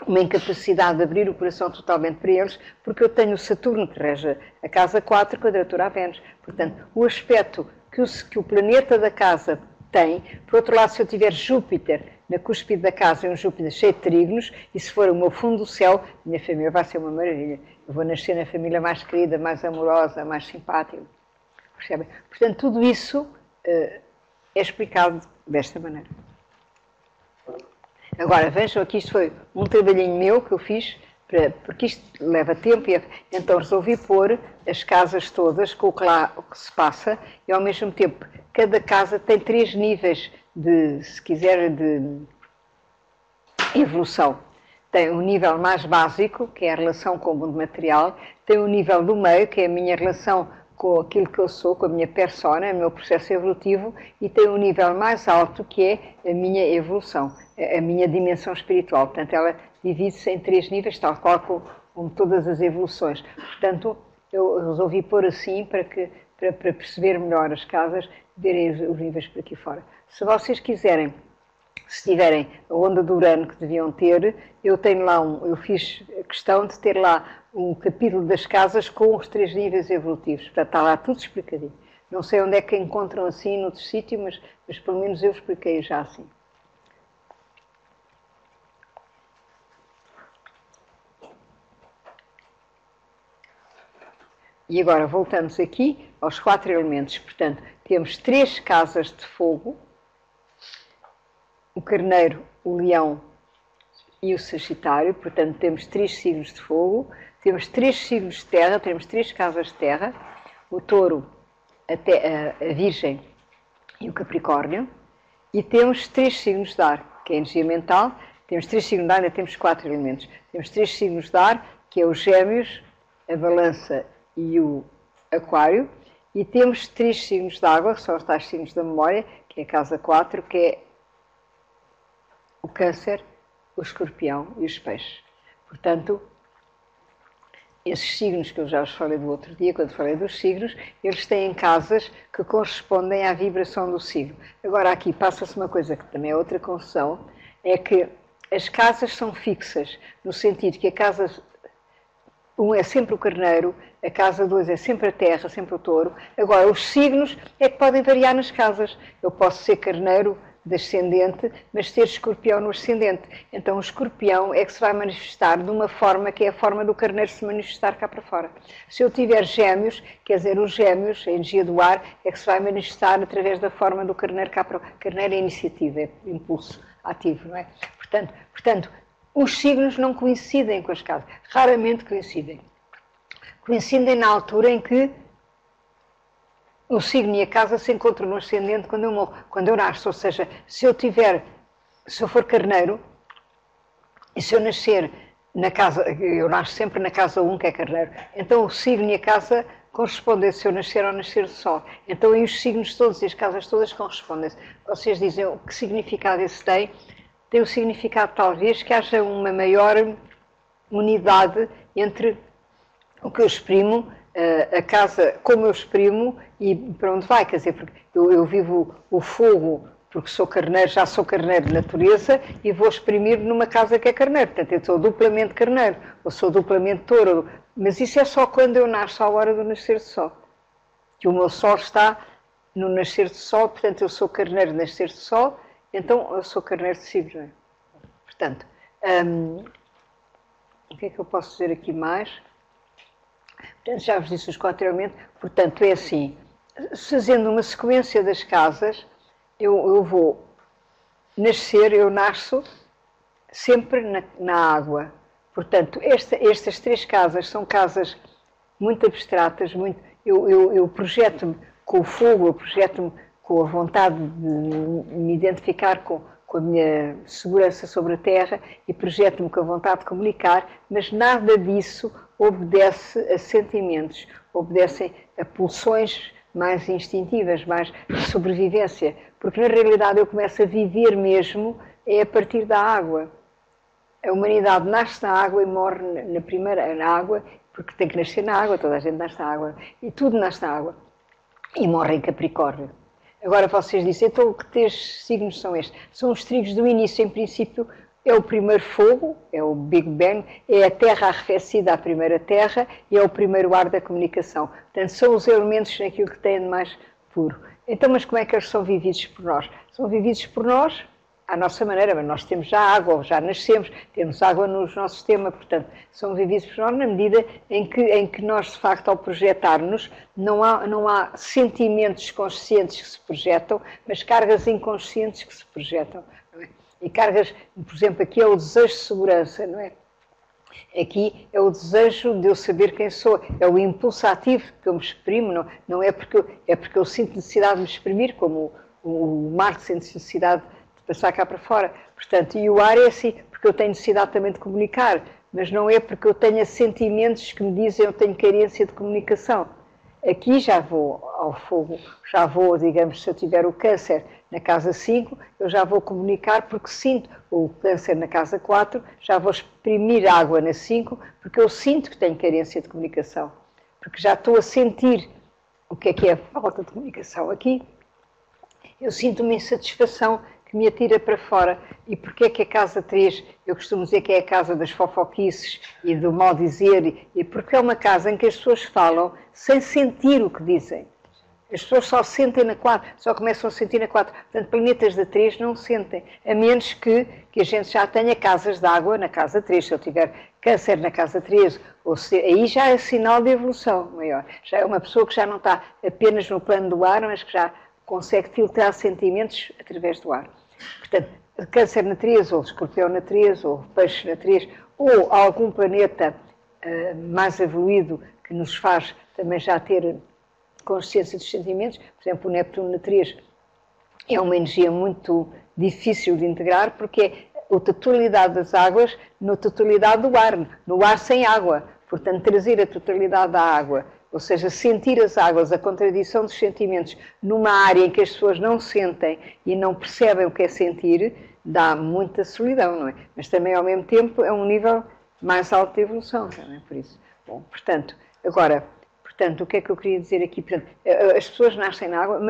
uma incapacidade de abrir o coração totalmente para eles, porque eu tenho o Saturno que rege a casa 4, quadratura a Vênus. Portanto, o aspecto que o planeta da casa tem, por outro lado, se eu tiver Júpiter na cúspide da casa, é um Júpiter cheio de trígonos, e se for o meu fundo do céu, a minha família vai ser uma maravilha. Eu vou nascer na família mais querida, mais amorosa, mais simpática. Percebem? Portanto, tudo isso é explicado desta maneira. Agora, vejam aqui, isto foi um trabalhinho meu que eu fiz, porque isto leva tempo, e então resolvi pôr as casas todas com o que se passa, e ao mesmo tempo, cada casa tem 3 níveis de, se quiser, de evolução. Tem um nível mais básico, que é a relação com o mundo material, tem um nível do meio, que é a minha relação com aquilo que eu sou, com a minha persona, o meu processo evolutivo, e tem um nível mais alto, que é a minha evolução, a minha dimensão espiritual. Portanto, ela divide-se em 3 níveis, tal qual como todas as evoluções. Portanto, eu resolvi pôr assim para perceber melhor as casas, verem os níveis por aqui fora. Se vocês quiserem, se tiverem a onda do Urano que deviam ter, eu tenho lá eu fiz a questão de ter lá um capítulo das casas com os 3 níveis evolutivos. Portanto, está lá tudo explicadinho. Não sei onde é que encontram assim noutro sítio, mas pelo menos eu expliquei já assim. E agora voltamos aqui aos 4 elementos. Portanto, temos 3 casas de fogo, o Carneiro, o Leão e o Sagitário. Portanto, temos 3 signos de fogo, temos 3 signos de terra, temos 3 casas de terra, o Touro, a Virgem e o Capricórnio, e temos 3 signos de ar, que é a energia mental. Temos 3 signos de ar, ainda temos 4 elementos. Temos 3 signos de ar, que é os Gêmeos, a Balança e o Aquário, e temos 3 signos de água, que são os tais signos da memória, que é a casa 4, que é o Câncer, o Escorpião e os Peixes. Portanto, esses signos que eu já vos falei do outro dia, quando falei dos signos, eles têm casas que correspondem à vibração do signo. Agora aqui passa-se uma coisa que também é outra confusão, é que as casas são fixas, no sentido que a casa 1 é sempre o Carneiro, a casa 2 é sempre a Terra, sempre o Touro. Agora, os signos é que podem variar nas casas. Eu posso ser Carneiro de ascendente, mas ter Escorpião no ascendente. Então, o Escorpião é que se vai manifestar de uma forma que é a forma do Carneiro se manifestar cá para fora. Se eu tiver Gêmeos, quer dizer, os Gêmeos, a energia do ar, é que se vai manifestar através da forma do Carneiro cá para fora. Carneiro é iniciativa, é impulso ativo, não é? Portanto, os signos não coincidem com as casas, raramente coincidem. Coincidem na altura em que o signo e a casa se encontram no ascendente quando eu morro, quando eu nasço. Ou seja, se eu for Carneiro, e se eu nascer na casa, eu nasço sempre na casa 1, que é Carneiro, então o signo e a casa correspondem se eu nascer ou nascer do Sol. Então aí os signos todos e as casas todas correspondem. Vocês dizem o que significado esse tem? Tem o significado, talvez, que haja uma maior unidade entre o que eu exprimo, a casa, como eu exprimo e para onde vai. Quer dizer, porque eu vivo o fogo, porque sou Carneiro, já sou Carneiro de natureza, e vou exprimir numa casa que é Carneiro. Portanto, eu sou duplamente Carneiro, ou sou duplamente Touro. Mas isso é só quando eu nasço, à hora do nascer do Sol. Que o meu Sol está no nascer do Sol, portanto, eu sou Carneiro de nascer do Sol, então eu sou Carneiro de signo. Portanto, o que é que eu posso dizer aqui mais? Portanto, já vos disse os 4 elementos. Portanto, é assim, fazendo uma sequência das casas, eu vou nascer, eu nasço sempre na água. Portanto, estas 3 casas são casas muito abstratas, eu projeto-me com o fogo, eu projeto-me com a vontade de me identificar com a minha segurança sobre a Terra e projeto-me com a vontade de comunicar, mas nada disso obedece a sentimentos, obedecem a pulsões mais instintivas, mais de sobrevivência, porque na realidade eu começo a viver mesmo é a partir da água. A humanidade nasce na água e morre na água, porque tem que nascer na água, toda a gente nasce na água, e tudo nasce na água, e morre em Capricórnio. Agora vocês dizem, então que 3 signos são estes? São os trigos do início, em princípio, é o primeiro fogo, é o Big Bang, é a terra arrefecida, a primeira terra, e é o primeiro ar da comunicação. Portanto, são os elementos naquilo que têm de mais puro. Então, mas como é que eles são vividos por nós? São vividos por nós à nossa maneira, mas nós temos já água, já nascemos, temos água no nosso sistema, portanto, são vividos por nós na medida em que nós, de facto, ao projetar-nos, não há sentimentos conscientes que se projetam, mas cargas inconscientes que se projetam. Não é? E cargas, por exemplo, aqui é o desejo de segurança, não é? Aqui é o desejo de eu saber quem sou, é o impulso ativo que eu me exprimo, não é porque eu sinto necessidade de me exprimir, como o Marte sente necessidade de passar cá para fora. Portanto, e o ar é assim, porque eu tenho necessidade também de comunicar, mas não é porque eu tenha sentimentos que me dizem eu tenho carência de comunicação. Aqui já vou ao fogo, já vou, digamos, se eu tiver o câncer na casa 5, eu já vou comunicar porque sinto o câncer na casa 4, já vou exprimir água na 5, porque eu sinto que tenho carência de comunicação. Porque já estou a sentir o que é a falta de comunicação. Aqui eu sinto uma insatisfação que me atira para fora. E porquê é que a casa 3, eu costumo dizer que é a casa das fofoquices e do mal dizer, e porque é uma casa em que as pessoas falam sem sentir o que dizem. As pessoas só sentem na 4, só começam a sentir na 4. Portanto, planetas da 3 não sentem, a menos que a gente já tenha casas de água na casa 3. Se eu tiver câncer na casa 3, aí já é sinal de evolução maior. Já é uma pessoa que já não está apenas no plano do ar, mas que já consegue filtrar sentimentos através do ar. Portanto, câncer na 3, ou escorpião na 3, ou peixe na 3, ou algum planeta mais evoluído que nos faz também já ter consciência dos sentimentos. Por exemplo, o Neptuno na 3 é uma energia muito difícil de integrar, porque é a totalidade das águas na totalidade do ar, no ar sem água. Portanto, trazer a totalidade da água, ou seja, sentir as águas, a contradição dos sentimentos, numa área em que as pessoas não sentem e não percebem o que é sentir, dá muita solidão, não é? Mas também, ao mesmo tempo, é um nível mais alto de evolução, não é? Por isso. Bom, portanto, agora, o que é que eu queria dizer aqui? Portanto, as pessoas nascem na água,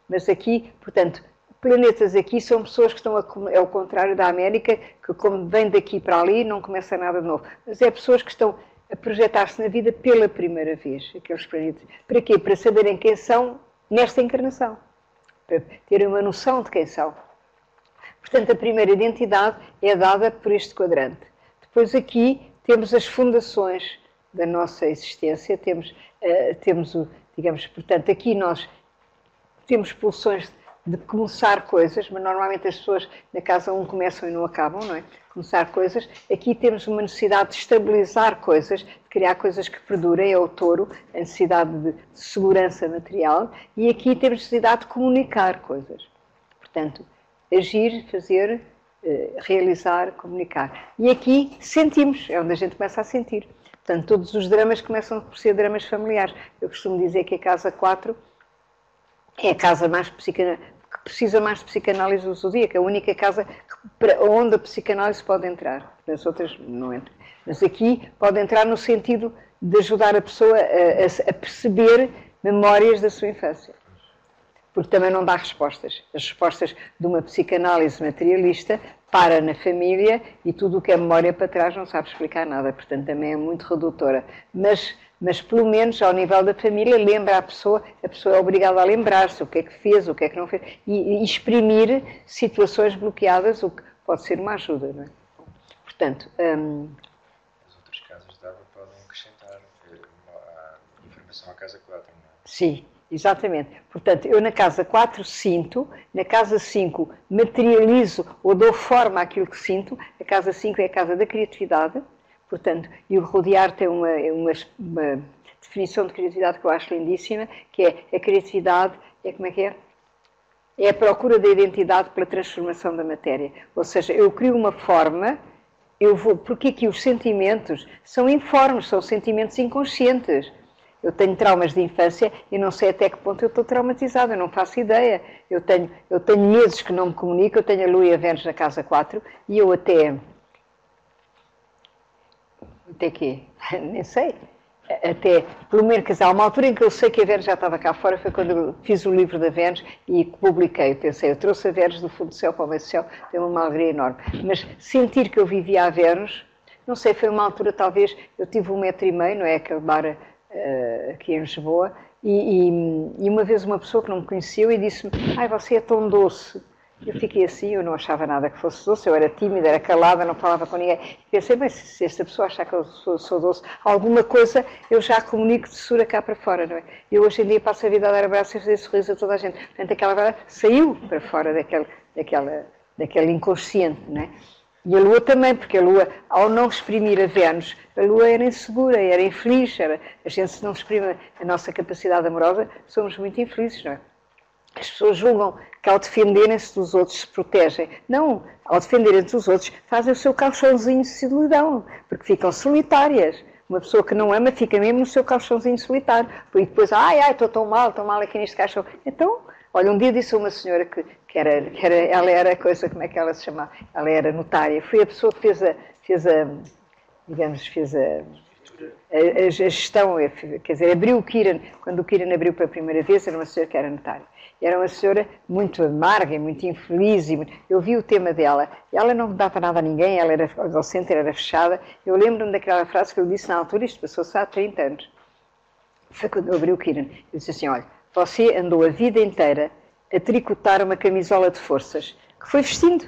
mas aqui, portanto, planetas aqui são pessoas que estão, é o contrário da América, que como vem daqui para ali, não começa nada de novo. Mas é pessoas que estão a projetar-se na vida pela primeira vez, aqueles planetas. Para quê? Para saberem quem são nesta encarnação. Para terem uma noção de quem são. Portanto, a primeira identidade é dada por este quadrante. Depois aqui temos as fundações da nossa existência, temos digamos, portanto, aqui nós temos pulsões de começar coisas, mas normalmente as pessoas na casa 1 começam e não acabam, não é? Começar coisas. Aqui temos uma necessidade de estabilizar coisas, de criar coisas que perdurem, é o touro, a necessidade de segurança material, e aqui temos necessidade de comunicar coisas. Portanto, agir, fazer, realizar, comunicar. E aqui sentimos, é onde a gente começa a sentir. Portanto, todos os dramas começam por ser dramas familiares. Eu costumo dizer que a casa 4 é a casa mais que precisa mais de psicanálise do zodíaco, é a única casa onde a psicanálise pode entrar. As outras não entram. Mas aqui pode entrar no sentido de ajudar a pessoa a perceber memórias da sua infância. Porque também não dá respostas. As respostas de uma psicanálise materialista para na família e tudo o que é memória para trás não sabe explicar nada. Portanto, também é muito redutora. Mas pelo menos, ao nível da família, lembra a pessoa é obrigada a lembrar-se o que é que fez, o que é que não fez, e exprimir situações bloqueadas, o que pode ser uma ajuda, não é? Portanto... As outras casas de água podem acrescentar a informação à casa 4, não é? Sim, exatamente. Portanto, eu na casa 4 sinto, na casa 5 materializo ou dou forma àquilo que sinto, a casa 5 é a casa da criatividade. Portanto, e o Rudyard tem uma definição de criatividade que eu acho lindíssima, que é a criatividade, como é que é? É a procura da identidade pela transformação da matéria. Ou seja, eu crio uma forma, porque aqui os sentimentos são informes, são sentimentos inconscientes. Eu tenho traumas de infância e não sei até que ponto eu estou traumatizada, eu não faço ideia. Eu tenho meses que não me comunico, eu tenho a Lua e a Vênus na casa 4 e eu até quê? Nem sei. Até, pelo menos, há uma altura em que eu sei que a Vênus já estava cá fora, foi quando eu fiz o livro da Vênus e publiquei. Eu pensei, eu trouxe a Vênus do fundo do céu para o meio do céu, deu uma alegria enorme. Mas sentir que eu vivia a Vênus, não sei, foi uma altura, talvez, eu tive 1,5 m, não é? Aquele bar aqui em Lisboa, e uma vez uma pessoa que não me conheceu e disse-me, ai, você é tão doce. Eu fiquei assim, eu não achava nada que fosse doce, eu era tímida, era calada, não falava com ninguém. Pensei, bem, se esta pessoa achar que eu sou doce, alguma coisa eu já comunico de sura cá para fora, não é? Eu hoje em dia passo a vida a dar abraços e fazer sorriso a toda a gente. Portanto, aquela verdade saiu para fora daquele inconsciente, não é? E a Lua também, porque a Lua, ao não exprimir a Vênus, a Lua era insegura, era infeliz, a gente se não exprime a nossa capacidade amorosa, somos muito infelizes, não é? As pessoas julgam que ao defenderem-se dos outros se protegem. Não, ao defenderem-se dos outros fazem o seu caixãozinho de solidão, porque ficam solitárias. Uma pessoa que não ama fica mesmo no seu caixãozinho solitário. E depois, estou tão mal aqui neste caixão. Então, olha, um dia disse a uma senhora que ela era coisa, como é que ela se chamava? Ela era notária. Foi a pessoa que fez a gestão, quer dizer, abriu o Kiran, quando o Kiran abriu pela primeira vez, era uma senhora que era notária. E era uma senhora muito amarga e muito infeliz. Eu vi o tema dela. Ela não dava nada a ninguém, ela era docente, era fechada. Eu lembro-me daquela frase que eu disse na altura, isto passou-se há 30 anos. Foi quando eu abri o Kiran. Eu disse assim, olha, você andou a vida inteira a tricotar uma camisola de forças, que foi vestindo.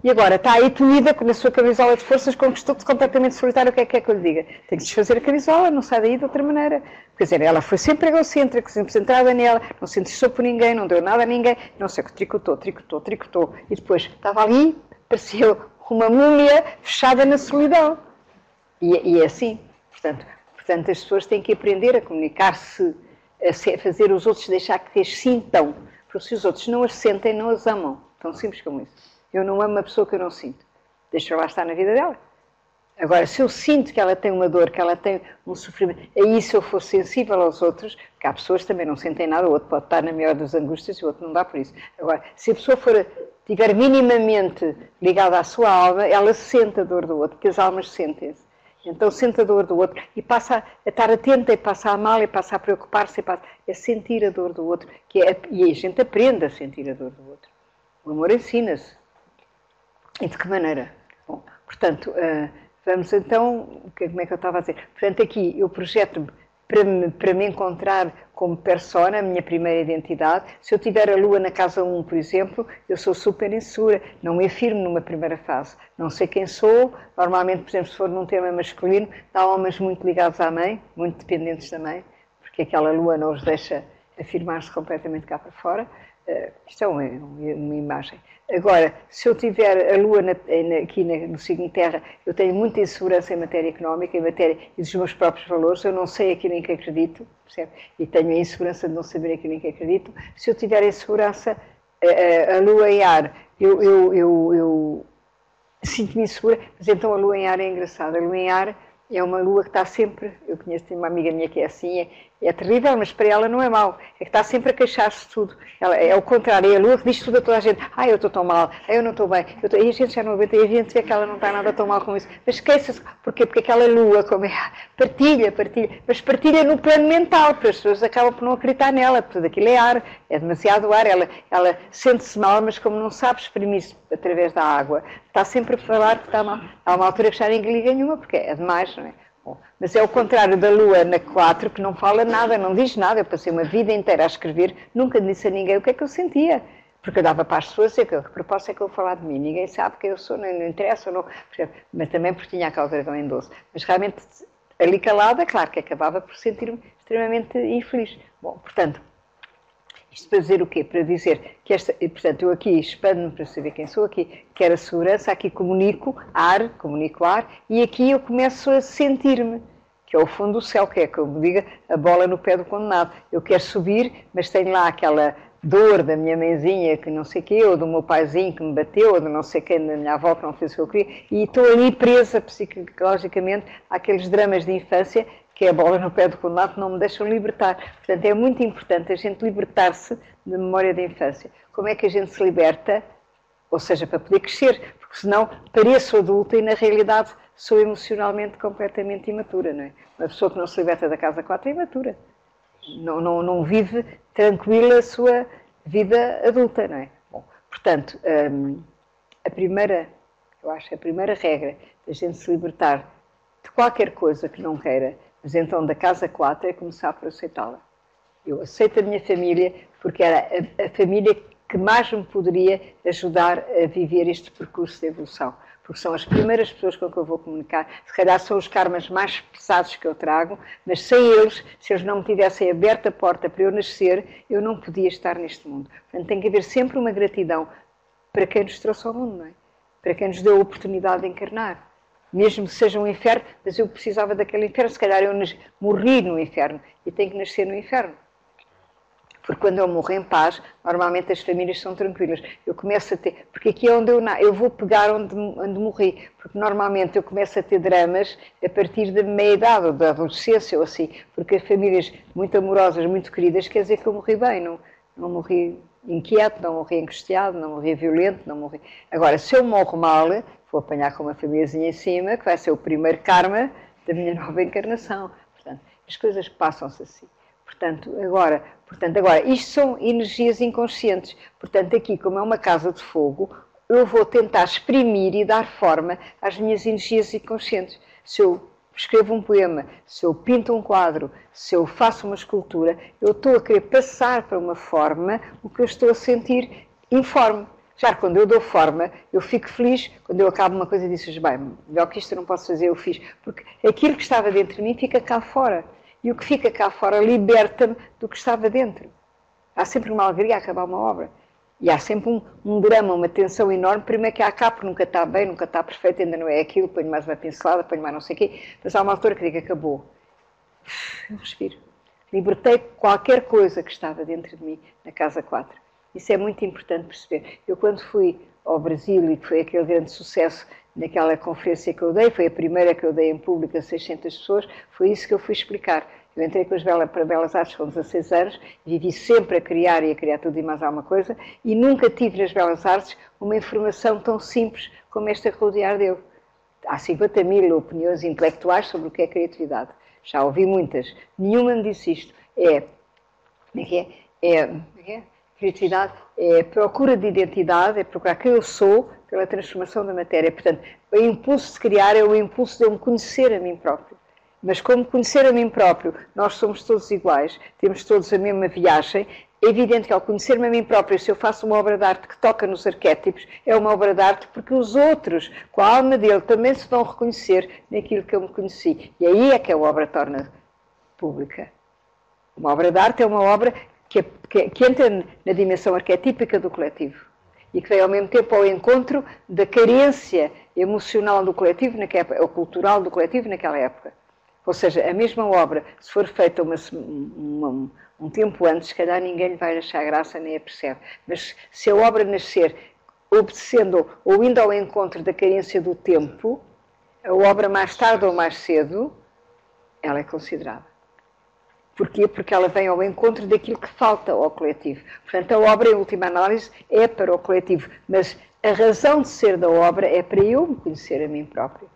E agora está aí tunida na sua camisola de forças, conquistou-te completamente solitário. O que é que eu lhe diga? Tem que desfazer a camisola, não sai daí de outra maneira. Quer dizer, ela foi sempre egocêntrica, sempre centrada nela, não se interessou por ninguém, não deu nada a ninguém, não sei o que, tricotou. E depois estava ali, parecia uma múmia fechada na solidão. E é assim. Portanto, as pessoas têm que aprender a comunicar-se, a fazer os outros deixar que as sintam. Porque se os outros não as sentem, não as amam. Tão simples como isso. Eu não amo uma pessoa que eu não sinto. Deixa-a lá estar na vida dela. Agora, se eu sinto que ela tem uma dor, que ela tem um sofrimento, aí se eu for sensível aos outros, porque há pessoas que também não sentem nada, o outro pode estar na maior das angústias e o outro não dá por isso. Agora, se a pessoa estiver minimamente ligada à sua alma, ela sente a dor do outro, porque as almas sentem-se. Então sente a dor do outro e passa a estar atenta e passa a amá-la e passa a preocupar-se e passa a sentir a dor do outro. E a gente aprende a sentir a dor do outro. O amor ensina-se. E de que maneira? Bom, portanto, vamos então, como é que eu estava a dizer? Portanto, aqui eu projeto-me para me encontrar como persona, a minha primeira identidade. Se eu tiver a Lua na casa 1, por exemplo, eu sou super insegura, não me afirmo numa primeira fase. Não sei quem sou, normalmente, por exemplo, se for num tema masculino, há homens muito ligados à mãe, muito dependentes da mãe, porque aquela Lua não os deixa afirmar-se completamente cá para fora. Isto é uma imagem. Agora, se eu tiver a Lua aqui no signo Terra, eu tenho muita insegurança em matéria económica, em matéria e dos meus próprios valores, eu não sei aquilo em que acredito, percebe? E tenho a insegurança de não saber aquilo em que acredito. Se eu tiver a insegurança, a Lua em ar, eu sinto-me insegura, mas então a Lua em ar é engraçada. A Lua em ar é uma Lua que está sempre, eu conheço uma amiga minha que é assim, é terrível, mas para ela não é mau, é que está sempre a queixar-se de tudo. Ela, é o contrário, é a Lua que diz tudo a toda a gente, eu estou tão mal, eu não estou bem, e a gente já não aguenta, e a gente vê que ela não está nada tão mal com isso. Mas esqueça-se, porquê? Porque aquela Lua, como é, partilha, mas partilha no plano mental, porque as pessoas acabam por não acreditar nela, porque tudo aquilo é ar, é demasiado ar, ela sente-se mal, mas como não sabe exprimir-se através da água, está sempre a falar que está mal. Há uma altura que já ninguém liga nenhuma, porque é demais, não é? Bom, mas é o contrário da Lua na 4, que não fala nada, não diz nada. Eu passei uma vida inteira a escrever, nunca disse a ninguém o que é que eu sentia. Porque eu dava para as pessoas dizer que propósito é que eu vou falar de mim. Ninguém sabe quem eu sou, não interessa ou não. Mas também porque tinha aquela dragão em 12. Mas realmente, ali calada, claro que acabava por sentir-me extremamente infeliz. Bom, portanto, isto para dizer o quê? Para dizer que portanto, eu aqui expando-me para saber quem sou, aqui quero a segurança, aqui comunico ar, e aqui eu começo a sentir-me, que é o fundo do céu, que é, como diga, a bola no pé do condenado. Eu quero subir, mas tenho lá aquela dor da minha mãezinha que não sei o quê, ou do meu paizinho que me bateu, ou de não sei quem, da minha avó que não fez o que eu queria, e estou ali presa psicologicamente àqueles dramas de infância que é a bola no pé do condenado, não me deixam libertar. Portanto, é muito importante a gente libertar-se da memória da infância. Como é que a gente se liberta? Ou seja, para poder crescer, porque senão pareço adulta e na realidade sou emocionalmente completamente imatura, não é? Uma pessoa que não se liberta da casa 4 é imatura. Não vive tranquila a sua vida adulta, não é? Bom, portanto, a primeira regra da gente se libertar de qualquer coisa que não queira, mas então da casa 4 é começar por aceitá-la. Eu aceito a minha família porque era a família que mais me poderia ajudar a viver este percurso de evolução. Porque são as primeiras pessoas com que eu vou comunicar. Se calhar são os karmas mais pesados que eu trago, mas sem eles, se eles não me tivessem aberto a porta para eu nascer, eu não podia estar neste mundo. Portanto, tem que haver sempre uma gratidão para quem nos trouxe ao mundo, não é? Para quem nos deu a oportunidade de encarnar. Mesmo que seja um inferno, mas eu precisava daquele inferno, se calhar eu morri no inferno e tenho que nascer no inferno. Porque quando eu morro em paz, normalmente as famílias são tranquilas. Eu começo a ter... Porque aqui é onde eu vou pegar onde morri. Porque normalmente eu começo a ter dramas a partir da meia-idade ou da adolescência ou assim. Porque as famílias muito amorosas, muito queridas, quer dizer que eu morri bem. Não morri inquieto, não morri angustiado, não morri violento, não morri... Agora, se eu morro mal, vou apanhar com uma famíliazinha em cima, que vai ser o primeiro karma da minha nova encarnação. Portanto, as coisas passam-se assim. Portanto, agora, isto são energias inconscientes. Portanto, aqui, como é uma casa de fogo, eu vou tentar exprimir e dar forma às minhas energias inconscientes. Se eu escrevo um poema, se eu pinto um quadro, se eu faço uma escultura, eu estou a querer passar para uma forma o que eu estou a sentir informe. Já quando eu dou forma, eu fico feliz. Quando eu acabo uma coisa e dizes, bem, melhor que isto eu não posso fazer, eu fiz. Porque aquilo que estava dentro de mim fica cá fora. E o que fica cá fora liberta-me do que estava dentro. Há sempre uma alegria a acabar uma obra. E há sempre um drama, uma tensão enorme. Primeiro que há cá, porque nunca está bem, nunca está perfeito, ainda não é aquilo, ponho mais uma pincelada, ponho mais não sei o quê. Mas há uma altura que digo, acabou. Eu respiro. Libertei qualquer coisa que estava dentro de mim na casa 4. Isso é muito importante perceber. Eu quando fui ao Brasil, e que foi aquele grande sucesso naquela conferência que eu dei, foi a primeira que eu dei em público a 600 pessoas, foi isso que eu fui explicar. Eu entrei para Belas Artes com 16 anos, vivi sempre a criar e a criar tudo e mais alguma coisa, e nunca tive nas Belas Artes uma informação tão simples como esta que rodear deu. Há 50 mil opiniões intelectuais sobre o que é criatividade. Já ouvi muitas. Nenhuma me disse isto. Criatividade é procura de identidade, é procurar quem eu sou pela transformação da matéria. Portanto, o impulso de criar é o impulso de eu me conhecer a mim próprio. Mas como conhecer a mim próprio, nós somos todos iguais, temos todos a mesma viagem, é evidente que ao conhecer-me a mim próprio, se eu faço uma obra de arte que toca nos arquétipos, é uma obra de arte porque os outros, com a alma dele, também se vão reconhecer naquilo que eu me conheci. E aí é que a obra torna pública. Uma obra de arte é uma obra que entra na dimensão arquetípica do coletivo e que vem ao mesmo tempo ao encontro da carência emocional do coletivo, ou cultural do coletivo naquela época. Ou seja, a mesma obra, se for feita um tempo antes, se calhar ninguém lhe vai achar graça nem a percebe. Mas se a obra nascer obedecendo ou indo ao encontro da carência do tempo, a obra mais tarde ou mais cedo, ela é considerada. Porquê? Porque ela vem ao encontro daquilo que falta ao coletivo. Portanto, a obra, em última análise, é para o coletivo. Mas a razão de ser da obra é para eu me conhecer a mim próprio.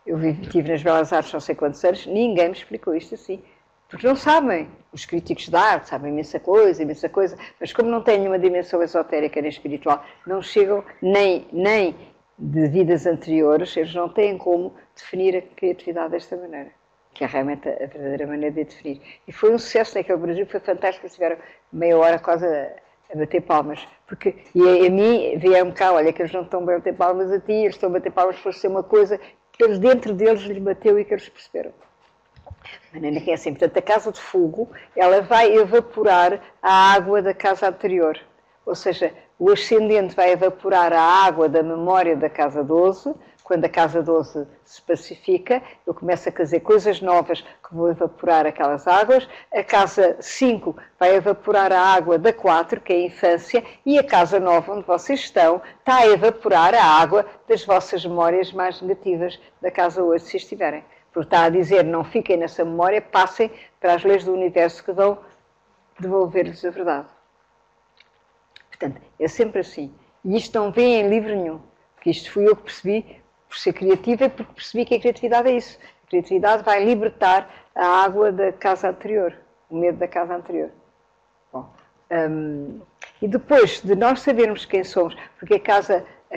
Eu estive nas Belas Artes não sei quantos anos, ninguém me explicou isto assim. Porque não sabem. Os críticos de arte sabem imensa coisa, mas como não têm uma dimensão esotérica nem espiritual, não chegam nem de vidas anteriores, eles não têm como definir a criatividade desta maneira. Que é realmente a verdadeira maneira de definir. E foi um sucesso naquele Brasil, foi fantástico, eles tiveram meia hora quase a bater palmas. E a mim vieram cá, olha que eles não estão a bater palmas a ti, eles estão a bater palmas por ser uma coisa que eles dentro deles lhes bateu e que eles perceberam. De maneira que é assim, portanto, a casa de fogo, ela vai evaporar a água da casa anterior. Ou seja, o ascendente vai evaporar a água da memória da casa 12, quando a casa 12 se pacifica, eu começo a fazer coisas novas que vou evaporar aquelas águas. A casa 5 vai evaporar a água da 4, que é a infância, e a casa 9, onde vocês estão, está a evaporar a água das vossas memórias mais negativas da casa 8, se estiverem. Porque está a dizer, não fiquem nessa memória, passem para as leis do universo que vão devolver-lhes a verdade. Portanto, é sempre assim. E isto não vem em livro nenhum. Porque isto fui eu que percebi, por ser criativa, e porque percebi que a criatividade é isso. A criatividade vai libertar a água da casa anterior, o medo da casa anterior. Bom, e depois de nós sabermos quem somos, porque a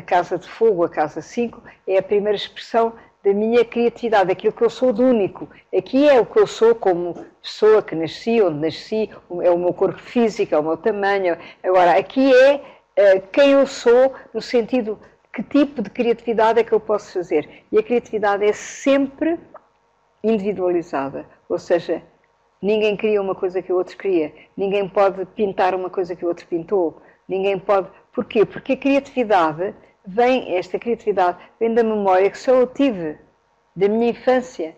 casa de fogo, a casa 5, é a primeira expressão da minha criatividade, aquilo que eu sou de único. Aqui é o que eu sou como pessoa que nasci, onde nasci, é o meu corpo físico, é o meu tamanho. Agora, aqui é quem eu sou, no sentido, que tipo de criatividade é que eu posso fazer. E a criatividade é sempre individualizada, ou seja, ninguém cria uma coisa que o outro cria, ninguém pode pintar uma coisa que o outro pintou, ninguém pode... Porquê? Porque a criatividade... esta criatividade vem da memória que só eu tive, da minha infância,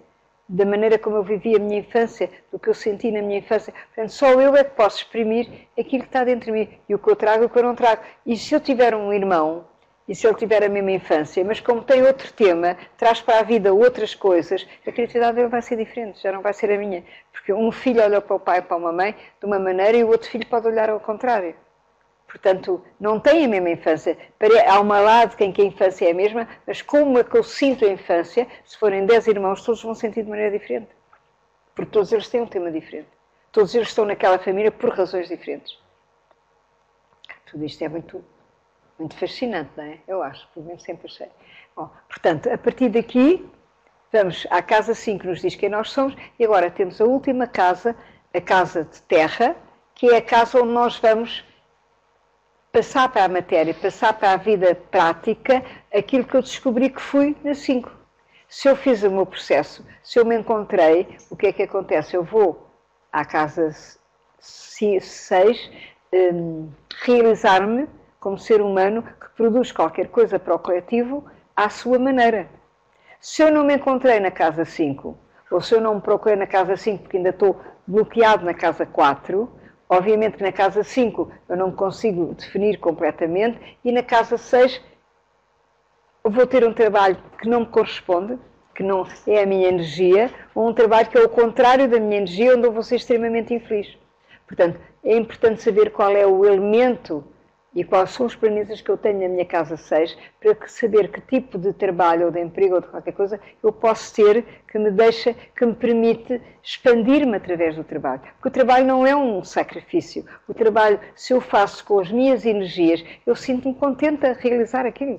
da maneira como eu vivi a minha infância, do que eu senti na minha infância. Portanto, só eu é que posso exprimir aquilo que está dentro de mim, e o que eu trago e o que eu não trago. E se eu tiver um irmão, e se ele tiver a mesma infância, mas como tem outro tema, traz para a vida outras coisas, a criatividade dele vai ser diferente, já não vai ser a minha. Porque um filho olha para o pai e para a mãe de uma maneira e o outro filho pode olhar ao contrário. Portanto, não tem a mesma infância. Há uma lado em que a infância é a mesma, mas como é que eu sinto a infância, se forem 10 irmãos, todos vão sentir de maneira diferente. Porque todos eles têm um tema diferente. Todos eles estão naquela família por razões diferentes. Tudo isto é muito, muito fascinante, não é? Eu acho, pelo menos sempre achei. Bom, portanto, a partir daqui, vamos à casa 5, que nos diz quem nós somos, e agora temos a última casa, a casa de terra, que é a casa onde nós vamos passar para a matéria, passar para a vida prática, aquilo que eu descobri que fui na 5. Se eu fiz o meu processo, se eu me encontrei, o que é que acontece? Eu vou à casa 6 realizar-me como ser humano que produz qualquer coisa para o coletivo à sua maneira. Se eu não me encontrei na casa 5, ou se eu não me procurei na casa 5 porque ainda estou bloqueado na casa 4, obviamente que na casa 5 eu não me consigo definir completamente e na casa 6 eu vou ter um trabalho que não me corresponde, que não é a minha energia, ou um trabalho que é o contrário da minha energia, onde eu vou ser extremamente infeliz. Portanto, é importante saber qual é o elemento e quais são os planetas que eu tenho na minha casa 6, para saber que tipo de trabalho ou de emprego ou de qualquer coisa eu posso ter que me permite expandir-me através do trabalho. Porque o trabalho não é um sacrifício. O trabalho, se eu faço com as minhas energias, eu sinto-me contente a realizar aquilo.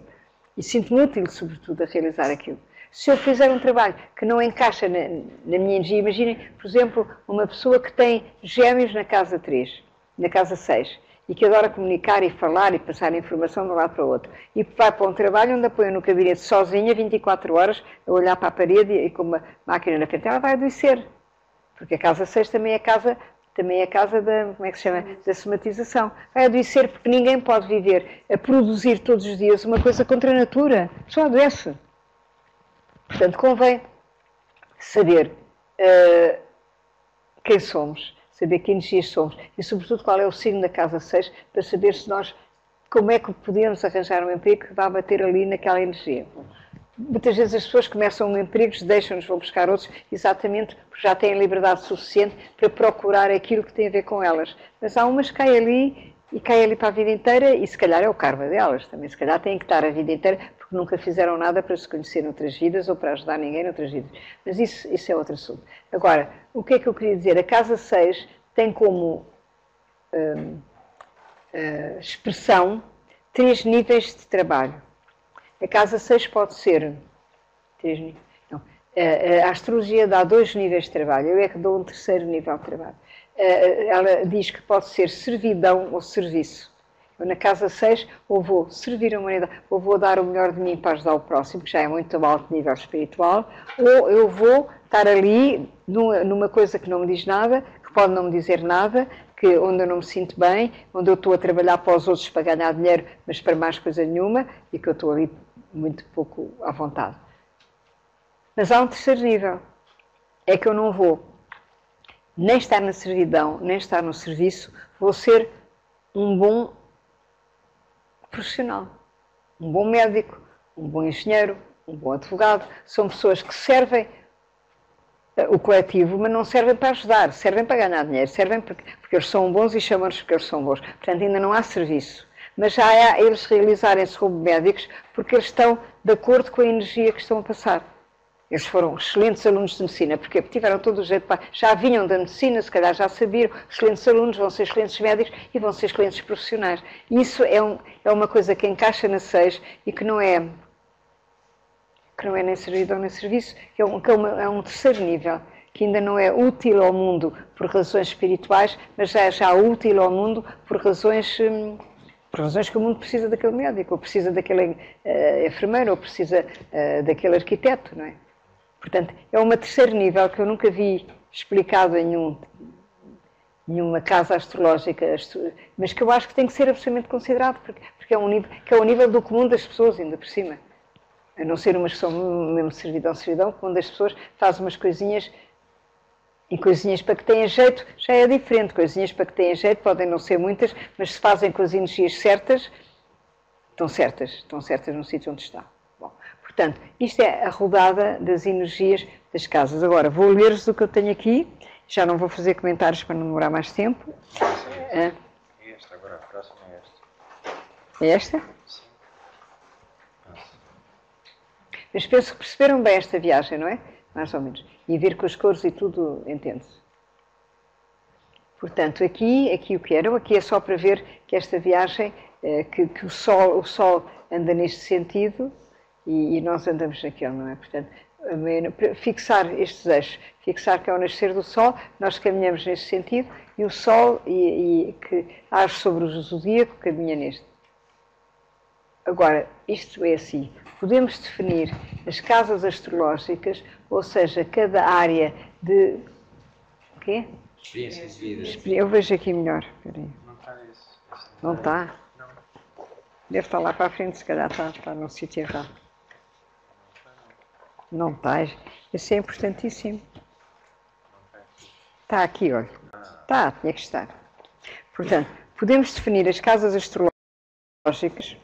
E sinto-me útil, sobretudo, a realizar aquilo. Se eu fizer um trabalho que não encaixa na minha energia, imaginem, por exemplo, uma pessoa que tem gêmeos na casa 3, na casa 6, e que adora comunicar e falar e passar informação de um lado para o outro. E vai para um trabalho onde a põe no gabinete sozinha, 24 horas, a olhar para a parede e com uma máquina na frente. Ela vai adoecer. Porque a casa 6 também é a casa da, como é que se chama? Da somatização. Vai adoecer porque ninguém pode viver a produzir todos os dias uma coisa contra a natura. Só adoece. Portanto, convém saber quem somos, saber que energias somos e, sobretudo, qual é o signo da casa 6, para saber se nós, como é que podemos arranjar um emprego que vá bater ali naquela energia. Muitas vezes as pessoas começam um emprego, deixam-nos, vão buscar outros, exatamente porque já têm liberdade suficiente para procurar aquilo que tem a ver com elas. Mas há umas que caem ali para a vida inteira e se calhar é o karma delas também. Se calhar têm que estar a vida inteira porque nunca fizeram nada para se conhecer noutras vidas ou para ajudar ninguém noutras vidas. Mas isso é outro assunto. Agora, o que é que eu queria dizer? A casa 6 tem como expressão 3 níveis de trabalho. A casa 6 pode ser... a astrologia dá 2 níveis de trabalho. Eu é que dou um 3º nível de trabalho. Ela diz que pode ser servidão ou serviço. Eu na casa 6 ou vou servir a humanidade, ou vou dar o melhor de mim para ajudar o próximo, que já é muito alto nível espiritual, ou eu vou estar ali numa coisa que não me diz nada, que pode não me dizer nada, onde eu não me sinto bem, onde eu estou a trabalhar para os outros para ganhar dinheiro, mas para mais coisa nenhuma, e que eu estou ali muito pouco à vontade. Mas há um terceiro nível, é que eu não vou nem estar na servidão, nem estar no serviço, vou ser um bom profissional, um bom médico, um bom engenheiro, um bom advogado. São pessoas que servem o coletivo, mas não servem para ajudar, servem para ganhar dinheiro, servem porque eles são bons e chamam-nos porque eles são bons. Portanto, ainda não há serviço. Mas já há eles realizarem-se como médicos porque eles estão de acordo com a energia que estão a passar. Eles foram excelentes alunos de medicina, porque tiveram todo o jeito para... Já vinham da medicina, se calhar já sabiam, excelentes alunos, vão ser excelentes médicos e vão ser excelentes profissionais. E isso é uma coisa que encaixa na SEIS e que não é nem servidão nem serviço, que é um terceiro nível, que ainda não é útil ao mundo por razões espirituais, mas já é útil ao mundo por razões que o mundo precisa daquele médico, ou precisa daquele enfermeiro, ou precisa daquele arquiteto, não é? Portanto, é um terceiro nível que eu nunca vi explicado em nenhuma casa astrológica, mas que eu acho que tem que ser absolutamente considerado, porque é um nível do comum das pessoas, ainda por cima. A não ser umas que são mesmo servidão, o comum das pessoas faz umas coisinhas, e coisinhas para que tenham jeito já é diferente. Coisinhas para que tenham jeito podem não ser muitas, mas se fazem com as energias certas, estão certas no sítio onde está. Bom, portanto, isto é a rodada das energias das casas. Agora, vou ler-vos o que eu tenho aqui, já não vou fazer comentários para não demorar mais tempo. É esta, agora a próxima é esta. É esta? Sim. Mas penso que perceberam bem esta viagem, não é? Mais ou menos. E vir com as cores e tudo, entende-se. Portanto, aqui o que era? Aqui é só para ver que esta viagem, que o Sol anda neste sentido e nós andamos naquele, não é? Portanto, fixar estes eixos, fixar que é o nascer do Sol, nós caminhamos neste sentido e o Sol que age sobre o zodíaco caminha neste. Agora, isto é assim, podemos definir as casas astrológicas, ou seja, cada área de... O quê? Experiência de vida. Eu vejo aqui melhor. Espera aí. Não está isso. Não está? Não. Deve estar lá para a frente, se calhar está no sítio errado. Não está. Isso é importantíssimo. Está aqui, olha. Está, tinha que estar. Portanto, podemos definir as casas astrológicas...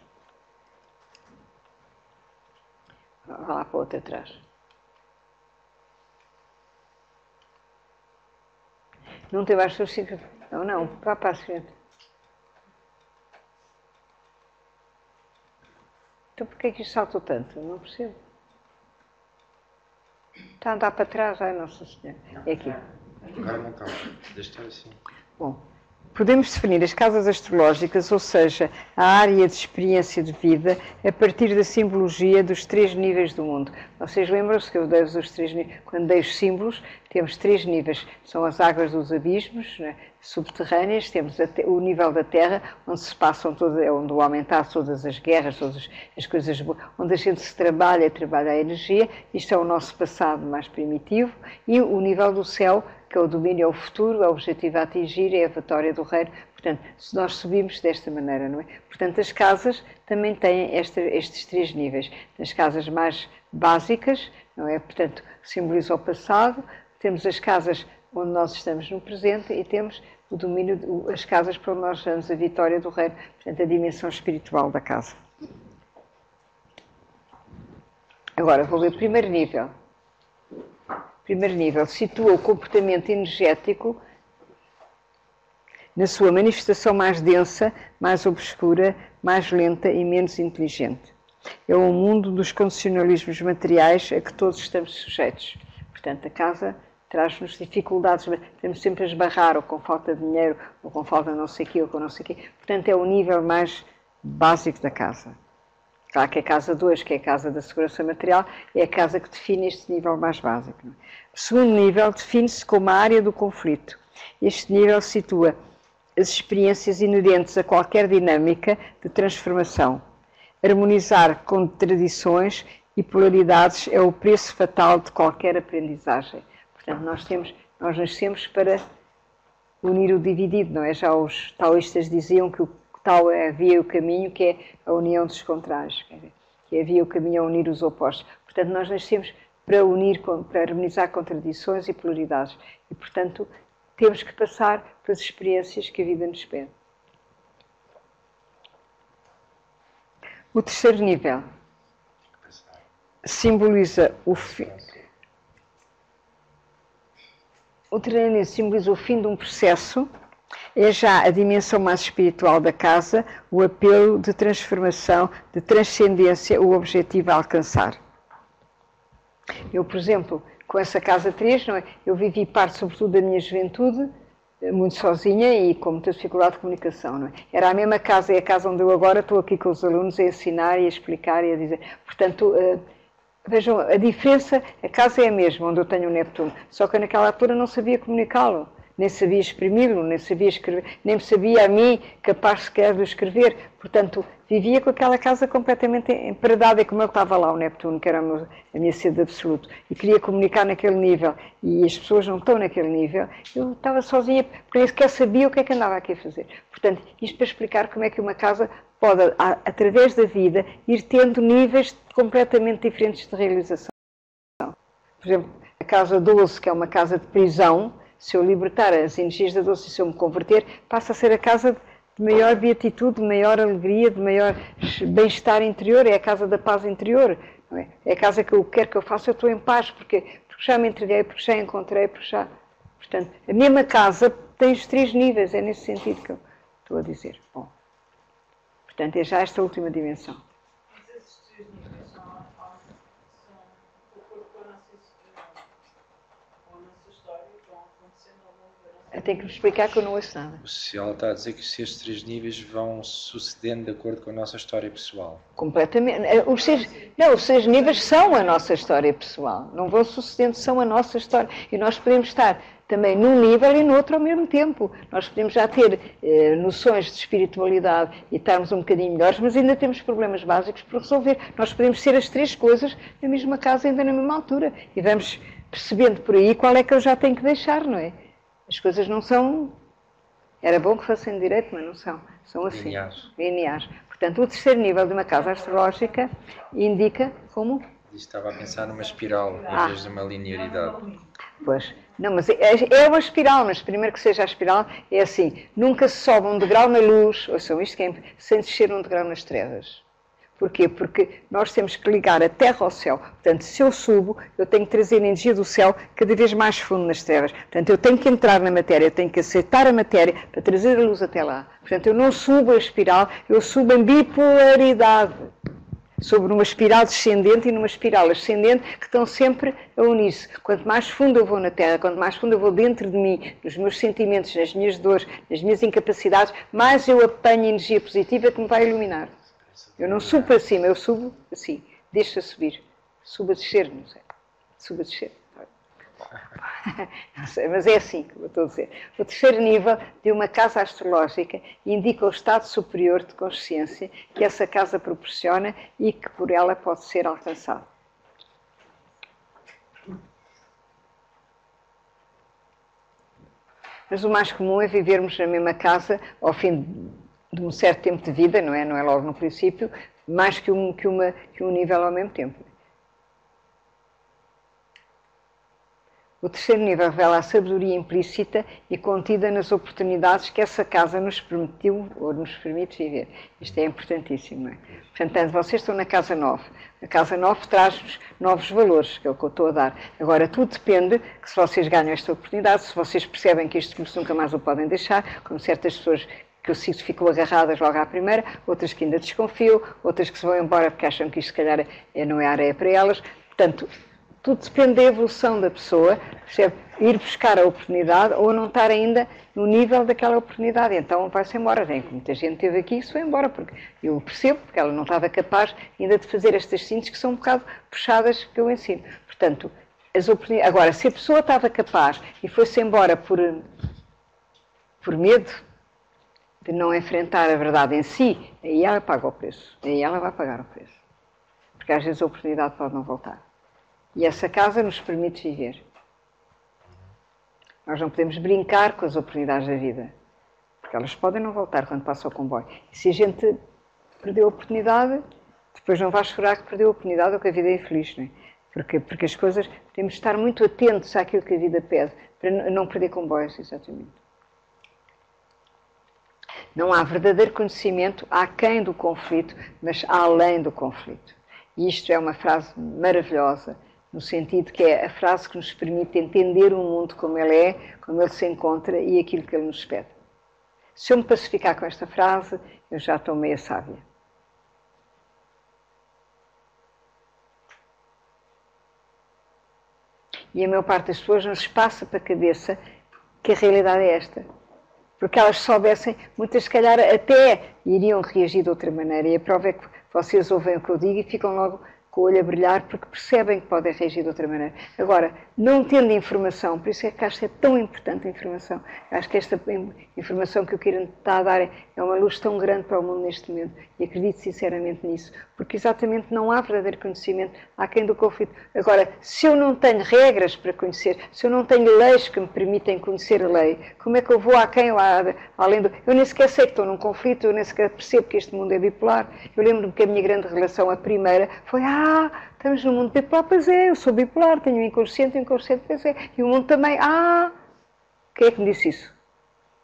Vá lá para o outro atrás. Não tem mais sentido. Não, vá para a frente. Então porquê é que isto saltou tanto? Não percebo. Está a andar para trás? Ai, Nossa Senhora. É aqui. Agora não está. Deixa estar assim. Bom, podemos definir as casas astrológicas, ou seja, a área de experiência de vida, a partir da simbologia dos 3 níveis do mundo. Vocês lembram-se que eu dei os 3 níveis? Quando dei os símbolos, temos 3 níveis. São as águas dos abismos, né, subterrâneas, temos o nível da terra, onde se passam onde o homem está, todas as guerras, todas as coisas boas, onde a gente se trabalha a energia. Isto é o nosso passado mais primitivo. E o nível do céu, que é o domínio, é o futuro, é o objetivo a atingir, é a vitória do reino. Portanto, se nós subimos desta maneira, não é? Portanto, as casas também têm estes 3 níveis. As casas mais básicas, não é? Portanto, simbolizam o passado. Temos as casas onde nós estamos no presente e temos o domínio, as casas para onde nós damos a vitória do reino. Portanto, a dimensão espiritual da casa. Agora, vou ler o primeiro nível. Primeiro nível situa o comportamento energético na sua manifestação mais densa, mais obscura, mais lenta e menos inteligente. É o mundo dos condicionalismos materiais a que todos estamos sujeitos. Portanto, a casa traz-nos dificuldades, temos sempre a esbarrar, ou com falta de dinheiro, ou com falta de não sei o quê, ou com não sei o quê. Portanto, é o nível mais básico da casa. Claro que a casa 2, que é a casa da segurança material, é a casa que define este nível mais básico. O segundo nível define-se como a área do conflito. Este nível situa as experiências inerentes a qualquer dinâmica de transformação. Harmonizar contradições e polaridades é o preço fatal de qualquer aprendizagem. Portanto, nós nascemos para unir o dividido, não é? Já os taoístas diziam que o tal é a via e o caminho, que é a união dos contrários. que havia o caminho a unir os opostos. Portanto, nós nascemos para unir, para harmonizar contradições e polaridades. E, portanto, temos que passar pelas experiências que a vida nos pede. O terceiro nível simboliza o fim. O terceiro nível simboliza o fim de um processo. É já a dimensão mais espiritual da casa, o apelo de transformação, de transcendência, o objetivo a alcançar. Eu, por exemplo, com essa casa 3, não é? Eu vivi parte, sobretudo, da minha juventude, muito sozinha e com muita dificuldade de comunicação. Não é? Era a mesma casa, é a casa onde eu agora estou aqui com os alunos a ensinar e a explicar e a dizer. Portanto, vejam, a diferença, a casa é a mesma, onde eu tenho o Neptuno, só que naquela altura não sabia comunicá-lo. Nem sabia exprimi-lo, nem sabia escrever, nem me sabia a mim capaz sequer de escrever. Portanto, vivia com aquela casa completamente emparedada, e como eu estava lá, o Neptuno, que era a minha sede absoluta, e queria comunicar naquele nível, e as pessoas não estão naquele nível, eu estava sozinha, porque nem sequer sabia o que é que andava aqui a fazer. Portanto, isto para explicar como é que uma casa pode, através da vida, ir tendo níveis completamente diferentes de realização. Por exemplo, a casa 12, que é uma casa de prisão, se eu libertar as energias da doce e se eu me converter, passa a ser a casa de maior beatitude, de maior alegria, de maior bem-estar interior, é a casa da paz interior. Não é? É a casa que eu quero que eu faça, eu estou em paz, porque já me entreguei, porque já encontrei, porque já... Portanto, a mesma casa tem os 3 níveis, é nesse sentido que eu estou a dizer. Bom, portanto, é já esta última dimensão. Mas esses 3 níveis são de acordo com a nossa história, que vão acontecendo ao longo da nossa vida. Eu tenho que me explicar que eu não ouço nada. Se ela está a dizer que se estes 3 níveis vão sucedendo de acordo com a nossa história pessoal. Completamente. Os 6 níveis são a nossa história pessoal. Não vão sucedendo, são a nossa história. E nós podemos estar também num nível e no outro ao mesmo tempo. Nós podemos já ter noções de espiritualidade e estarmos um bocadinho melhores, mas ainda temos problemas básicos por resolver. Nós podemos ser as 3 coisas na mesma casa, ainda na mesma altura. E vamos percebendo por aí qual é que eu já tenho que deixar, não é? As coisas não são... Era bom que fossem direito, mas não são. São assim. Lineares. Portanto, o terceiro nível de uma casa astrológica indica como... Estava a pensar numa espiral, em vez de uma linearidade. Pois. Não, mas é uma espiral, mas primeiro que seja a espiral, é assim, nunca se sobe um degrau na luz, ouçam isto que é, sem descer um degrau nas trevas. Porquê? Porque nós temos que ligar a terra ao céu. Portanto, se eu subo, eu tenho que trazer a energia do céu cada vez mais fundo nas trevas. Portanto, eu tenho que entrar na matéria, eu tenho que aceitar a matéria para trazer a luz até lá. Portanto, eu não subo a espiral, eu subo em bipolaridade. Sobre uma espiral descendente e numa espiral ascendente que estão sempre a unir-se. Quanto mais fundo eu vou na Terra, quanto mais fundo eu vou dentro de mim, nos meus sentimentos, nas minhas dores, nas minhas incapacidades, mais eu apanho energia positiva que me vai iluminar. Eu não subo para cima, eu subo assim, deixo-a subir. Subo a descer, não sei. Subo a descer. Não sei, mas é assim que eu estou a dizer. O terceiro nível de uma casa astrológica indica o estado superior de consciência que essa casa proporciona e que por ela pode ser alcançado. Mas o mais comum é vivermos na mesma casa ao fim de um certo tempo de vida, não é logo no princípio, mais que um nível ao mesmo tempo. O terceiro nível revela a sabedoria implícita e contida nas oportunidades que essa casa nos permitiu ou nos permite viver. Isto é importantíssimo, não é? Portanto, vocês estão na casa 9. A casa 9 traz-vos novos valores, que é o que eu estou a dar. Agora, tudo depende que se vocês ganham esta oportunidade, se vocês percebem que este curso nunca mais o podem deixar, como certas pessoas que eu sigo ficam agarradas logo à primeira, outras que ainda desconfiam, outras que se vão embora porque acham que isto, se calhar, não é areia para elas. Portanto, tudo depende da evolução da pessoa, percebe? Ir buscar a oportunidade ou não estar ainda no nível daquela oportunidade. Então vai-se embora. Muita gente teve aqui e se foi embora, porque eu percebo, porque ela não estava capaz ainda de fazer estas síntese que são um bocado puxadas que eu ensino. Portanto, as oportunidades... Agora, se a pessoa estava capaz e foi-se embora por medo de não enfrentar a verdade em si, aí ela paga o preço. Aí ela vai pagar o preço. Porque às vezes a oportunidade pode não voltar. E essa casa nos permite viver. Nós não podemos brincar com as oportunidades da vida, porque elas podem não voltar quando passa o comboio. E se a gente perdeu a oportunidade, Depois não vais chorar que perdeu a oportunidade ou que a vida é infeliz, não é? Porque as coisas, temos de estar muito atentos àquilo que a vida pede, para não perder comboios, exatamente. Não há verdadeiro conhecimento aquém do conflito, mas além do conflito. E isto é uma frase maravilhosa, no sentido que é a frase que nos permite entender o mundo como ele é, como ele se encontra e aquilo que ele nos pede. Se eu me pacificar com esta frase, eu já estou meia sábia. E a maior parte das pessoas não se passa para a cabeça que a realidade é esta. Porque elas soubessem, muitas se calhar até iriam reagir de outra maneira. E a prova é que vocês ouvem o que eu digo e ficam logo com o olho a brilhar porque percebem que podem reagir de outra maneira. Agora, não tendo informação, por isso é que acho que é tão importante a informação. Acho que esta informação que eu quero estar a dar é uma luz tão grande para o mundo neste momento e acredito sinceramente nisso, porque exatamente não há verdadeiro conhecimento aquém do conflito. Agora, se eu não tenho regras para conhecer, se eu não tenho leis que me permitem conhecer a lei, como é que eu vou aquém ou além do... Eu nem sequer sei que estou num conflito, eu nem sequer percebo que este mundo é bipolar. Eu lembro-me que a minha grande relação, a primeira, foi estamos num mundo bipolar, pois é, eu sou bipolar, tenho o inconsciente, pois é, e o mundo também, quem é que me disse isso?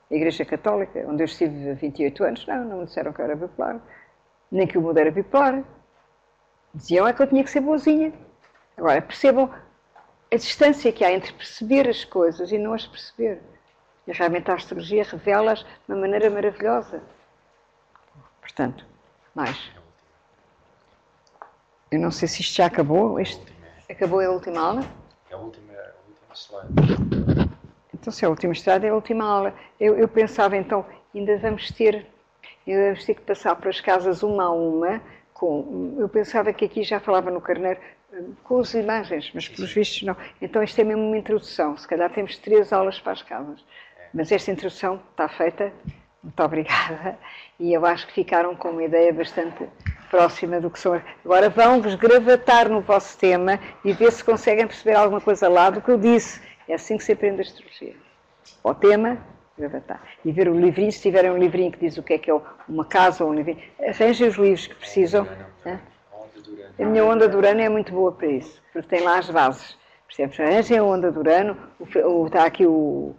A Igreja Católica, onde eu estive há 28 anos, não me disseram que eu era bipolar, nem que o mundo era bipolar, diziam que eu tinha que ser boazinha. Agora, percebam a distância que há entre perceber as coisas e não as perceber. E realmente a astrologia revela-as de uma maneira maravilhosa. Portanto, mais. Eu não sei se isto já acabou. Acabou a última aula? É a última slide. Então, se é a última estrada, é a última aula. Eu pensava, então, ainda vamos ter que passar pelas casas uma a uma. Eu pensava que aqui já falava no Carneiro com as imagens, mas pelos vistos não. Então, isto é mesmo uma introdução. Se calhar temos 3 aulas para as casas. Mas esta introdução está feita. Muito obrigada. E eu acho que ficaram com uma ideia bastante próxima do que são. Agora vão-vos gravatar no vosso tema e ver se conseguem perceber alguma coisa lá do que eu disse. É assim que se aprende a astrologia. O tema, gravatar. E ver o livrinho, se tiverem um livrinho que diz o que é uma casa ou um livrinho. Arranjem os livros que precisam. A minha onda de Urano é muito boa para isso, porque tem lá as bases. Percebes? Arranjem a onda de Urano. Está aqui o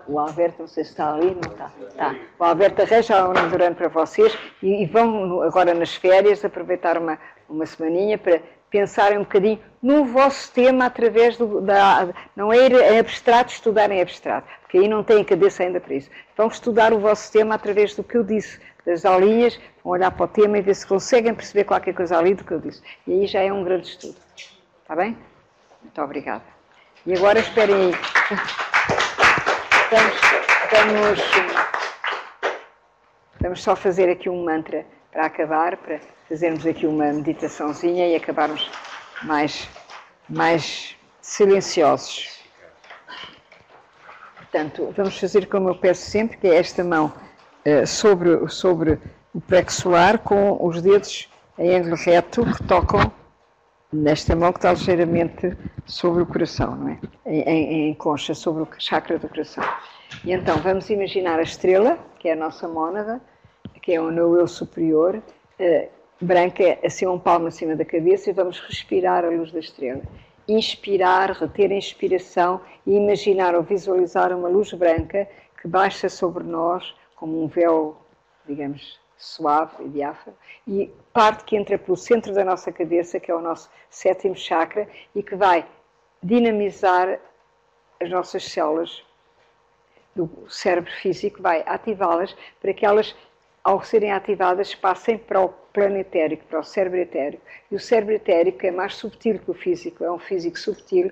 Alberto, não sei se está ali, não está. Tá. O Alberto arranja a onda de Urano para vocês e vão agora nas férias aproveitar uma semaninha para pensarem um bocadinho no vosso tema através não é ir em abstrato, estudar em abstrato, porque aí não têm cabeça ainda para isso. Vão estudar o vosso tema através do que eu disse, das aulinhas, vão olhar para o tema e ver se conseguem perceber qualquer coisa ali do que eu disse. E aí já é um grande estudo. Está bem? Muito obrigada. E agora esperem aí. Vamos só fazer aqui um mantra para acabar, para fazermos aqui uma meditaçãozinha e acabarmos mais silenciosos. Portanto, vamos fazer como eu peço sempre, que é esta mão sobre o plexo solar com os dedos em ângulo reto que tocam nesta mão que está ligeiramente sobre o coração, não é? Em concha, sobre o chakra do coração. E então vamos imaginar a estrela, que é a nossa mónada, que é o meu eu superior, branca, assim um palmo acima da cabeça, e vamos respirar a luz da estrela. Inspirar, reter a inspiração e imaginar ou visualizar uma luz branca que baixa sobre nós como um véu, digamos, suave e diáfano, e parte que entra pelo centro da nossa cabeça, que é o nosso 7º chakra, e que vai dinamizar as nossas células do cérebro físico, vai ativá-las para que elas, ao serem ativadas, passem para o plano etérico, para o cérebro etérico. E o cérebro etérico é mais subtil que o físico, é um físico subtil,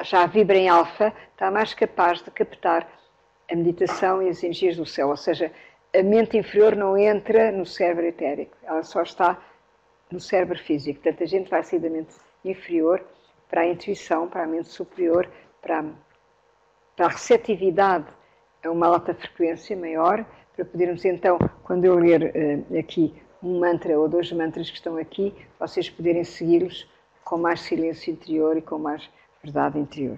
já vibra em alfa, está mais capaz de captar a meditação e as energias do céu, ou seja, a mente inferior não entra no cérebro etérico, ela só está no cérebro físico. Portanto, a gente vai sair da mente inferior para a intuição, para a mente superior, para a receptividade a uma alta frequência maior, para podermos então, quando eu ler aqui um mantra ou 2 mantras que estão aqui, vocês poderem segui-los com mais silêncio interior e com mais verdade interior.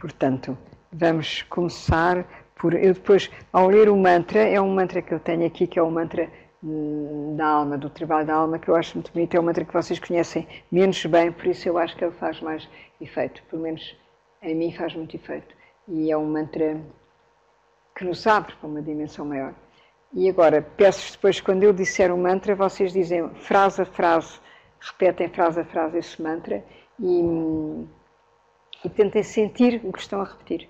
Portanto, vamos começar Eu depois, ao ler o mantra, é um mantra que eu tenho aqui, que é um mantra da alma, do trabalho da alma, que eu acho muito bonito. É um mantra que vocês conhecem menos bem, por isso eu acho que ele faz mais efeito. Pelo menos em mim faz muito efeito. E é um mantra que nos abre para uma dimensão maior. E agora, peço-vos depois, quando eu disser o mantra, vocês dizem frase a frase, repetem frase a frase esse mantra e tentem sentir o que estão a repetir.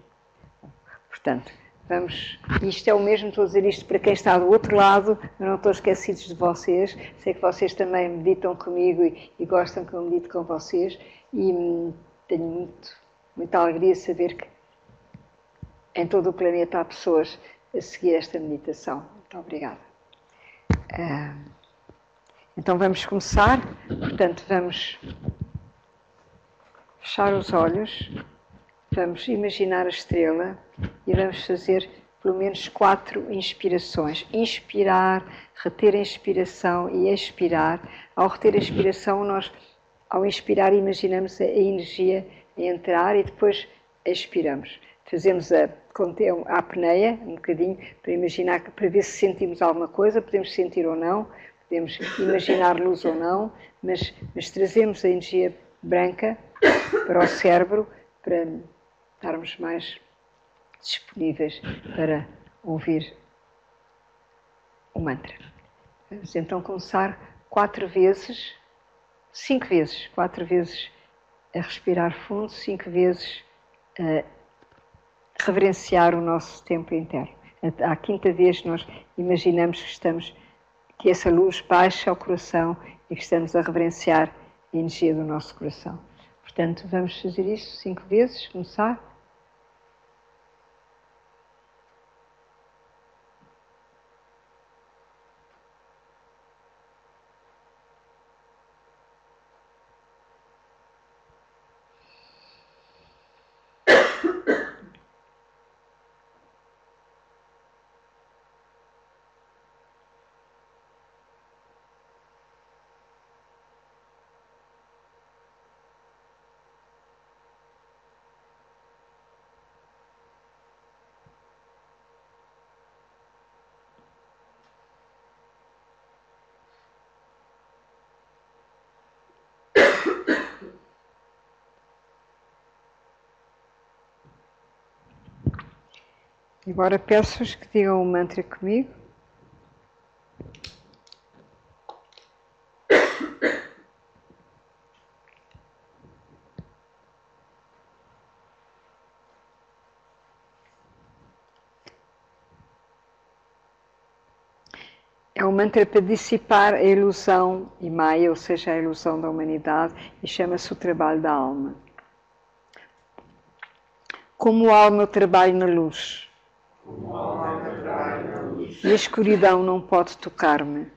Portanto, vamos, isto é o mesmo, estou a dizer isto para quem está do outro lado, eu não estou esquecidos de vocês, sei que vocês também meditam comigo e gostam que eu medite com vocês e tenho muita alegria de saber que em todo o planeta há pessoas a seguir esta meditação. Muito obrigada. Então vamos começar, portanto vamos fechar os olhos, vamos imaginar a estrela e vamos fazer pelo menos 4 inspirações. Inspirar, reter a inspiração e expirar. Ao reter a inspiração, nós, ao inspirar, imaginamos a energia a entrar e depois expiramos. Fazemos a apneia, um bocadinho, para imaginar, para ver se sentimos alguma coisa, podemos sentir ou não, podemos imaginar luz ou não, mas trazemos a energia branca para o cérebro, para estarmos mais disponíveis para ouvir o mantra. Vamos então começar 4 vezes, 5 vezes, 4 vezes a respirar fundo, 5 vezes a reverenciar o nosso tempo interno. À 5ª vez nós imaginamos que essa luz baixa ao coração e que estamos a reverenciar a energia do nosso coração. Portanto, vamos fazer isso 5 vezes, começar. Agora peço-vos que digam o mantra comigo. É um mantra para dissipar a ilusão e Maya, ou seja, a ilusão da humanidade, e chama-se o trabalho da alma. Como alma eu trabalho na luz. E a escuridão não pode tocar-me.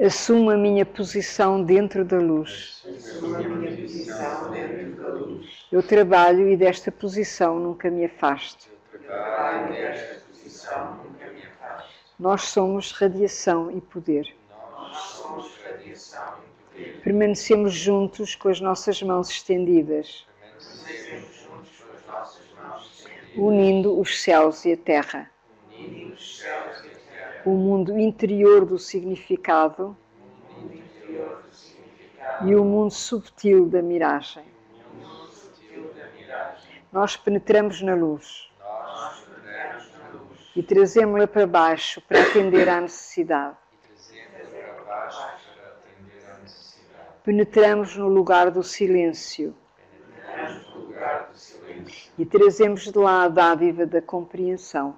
Assumo a minha posição dentro da luz. Eu trabalho e desta posição nunca me afasto. Nós somos radiação e poder. Permanecemos juntos com as nossas mãos estendidas, unindo os céus e a terra. O mundo interior do significado e o mundo subtil da miragem. Nós penetramos na luz e trazemos-la para baixo para atender à necessidade. Penetramos no lugar do silêncio e trazemos de lá a dádiva da compreensão.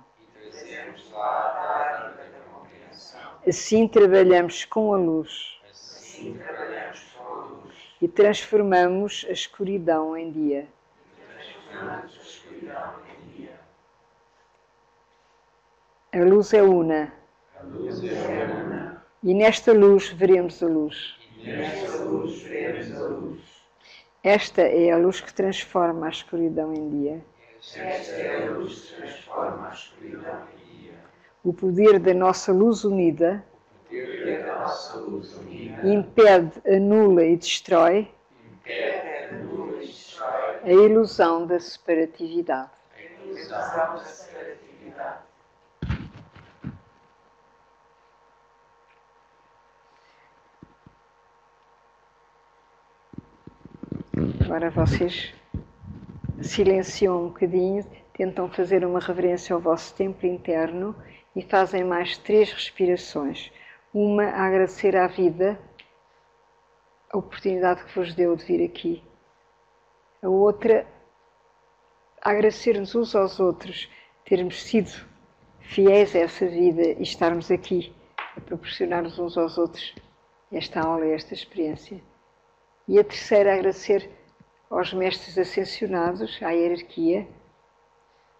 Assim trabalhamos com a luz e transformamos a escuridão em dia. A luz é una. E nesta luz veremos a luz. Esta é a luz que transforma a escuridão em dia. O poder da nossa luz unida impede, anula e destrói a ilusão da separatividade. ilusão da separatividade. Agora vocês silenciam um bocadinho, tentam fazer uma reverência ao vosso templo interno e fazem mais 3 respirações. Uma a agradecer à vida a oportunidade que vos deu de vir aqui. A outra a agradecer-nos uns aos outros, termos sido fiéis a essa vida e estarmos aqui a proporcionar-nos uns aos outros esta aula e esta experiência. E a terceira, agradecer aos mestres ascensionados, à hierarquia,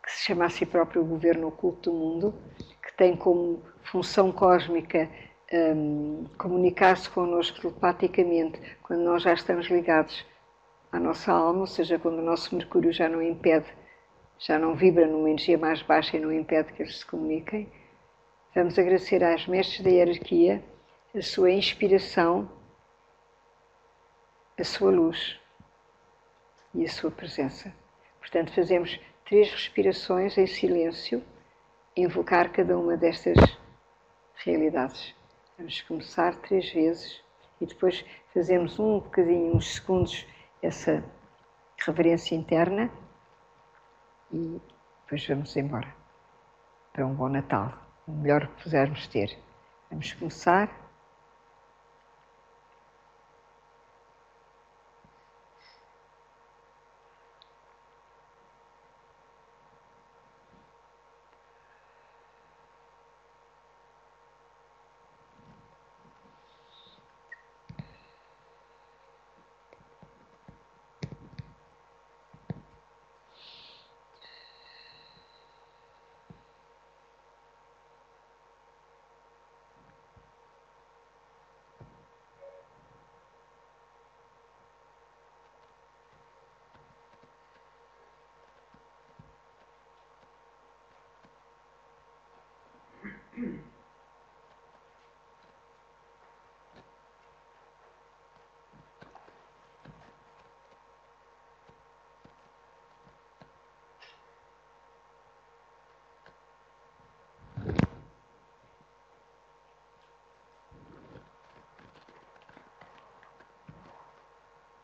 que se chama a si próprio o governo oculto do mundo, que tem como função cósmica comunicar-se connosco telepaticamente quando nós já estamos ligados à nossa alma, ou seja, quando o nosso Mercúrio já não impede, já não vibra numa energia mais baixa e não impede que eles se comuniquem. Vamos agradecer aos mestres da hierarquia a sua inspiração, a sua luz e a sua presença. Portanto, fazemos 3 respirações em silêncio, invocar cada uma destas realidades. Vamos começar 3 vezes e depois fazemos um bocadinho, uns segundos, essa reverência interna e depois vamos embora para um bom Natal, o melhor que pudermos ter. Vamos começar.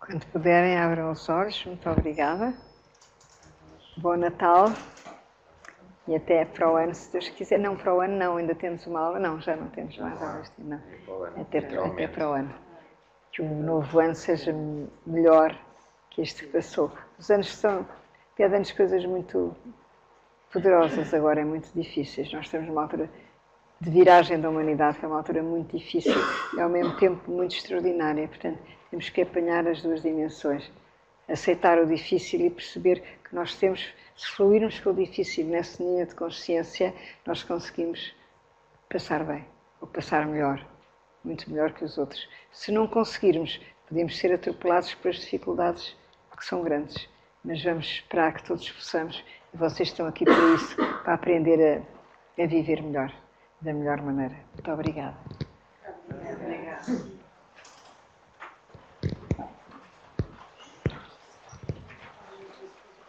Quando puderem, abram os olhos. Muito obrigada. Bom Natal. E até para o ano, se Deus quiser. Não, para o ano não, ainda temos uma aula. Não, já não temos mais aulas. Não. Até para o ano. Que o novo ano seja melhor que este que passou. Os anos pedem-nos coisas muito poderosas agora, é muito difíceis. Nós estamos numa altura de viragem da humanidade, que é uma altura muito difícil e ao mesmo tempo muito extraordinária. Portanto, temos que apanhar as 2 dimensões. Aceitar o difícil e perceber que nós temos, se fluirmos com o difícil nessa linha de consciência, nós conseguimos passar bem, ou passar melhor, muito melhor que os outros. Se não conseguirmos, podemos ser atropelados pelas dificuldades que são grandes, mas vamos esperar que todos possamos, e vocês estão aqui para isso, para aprender a viver melhor, da melhor maneira. Muito obrigada. Obrigada.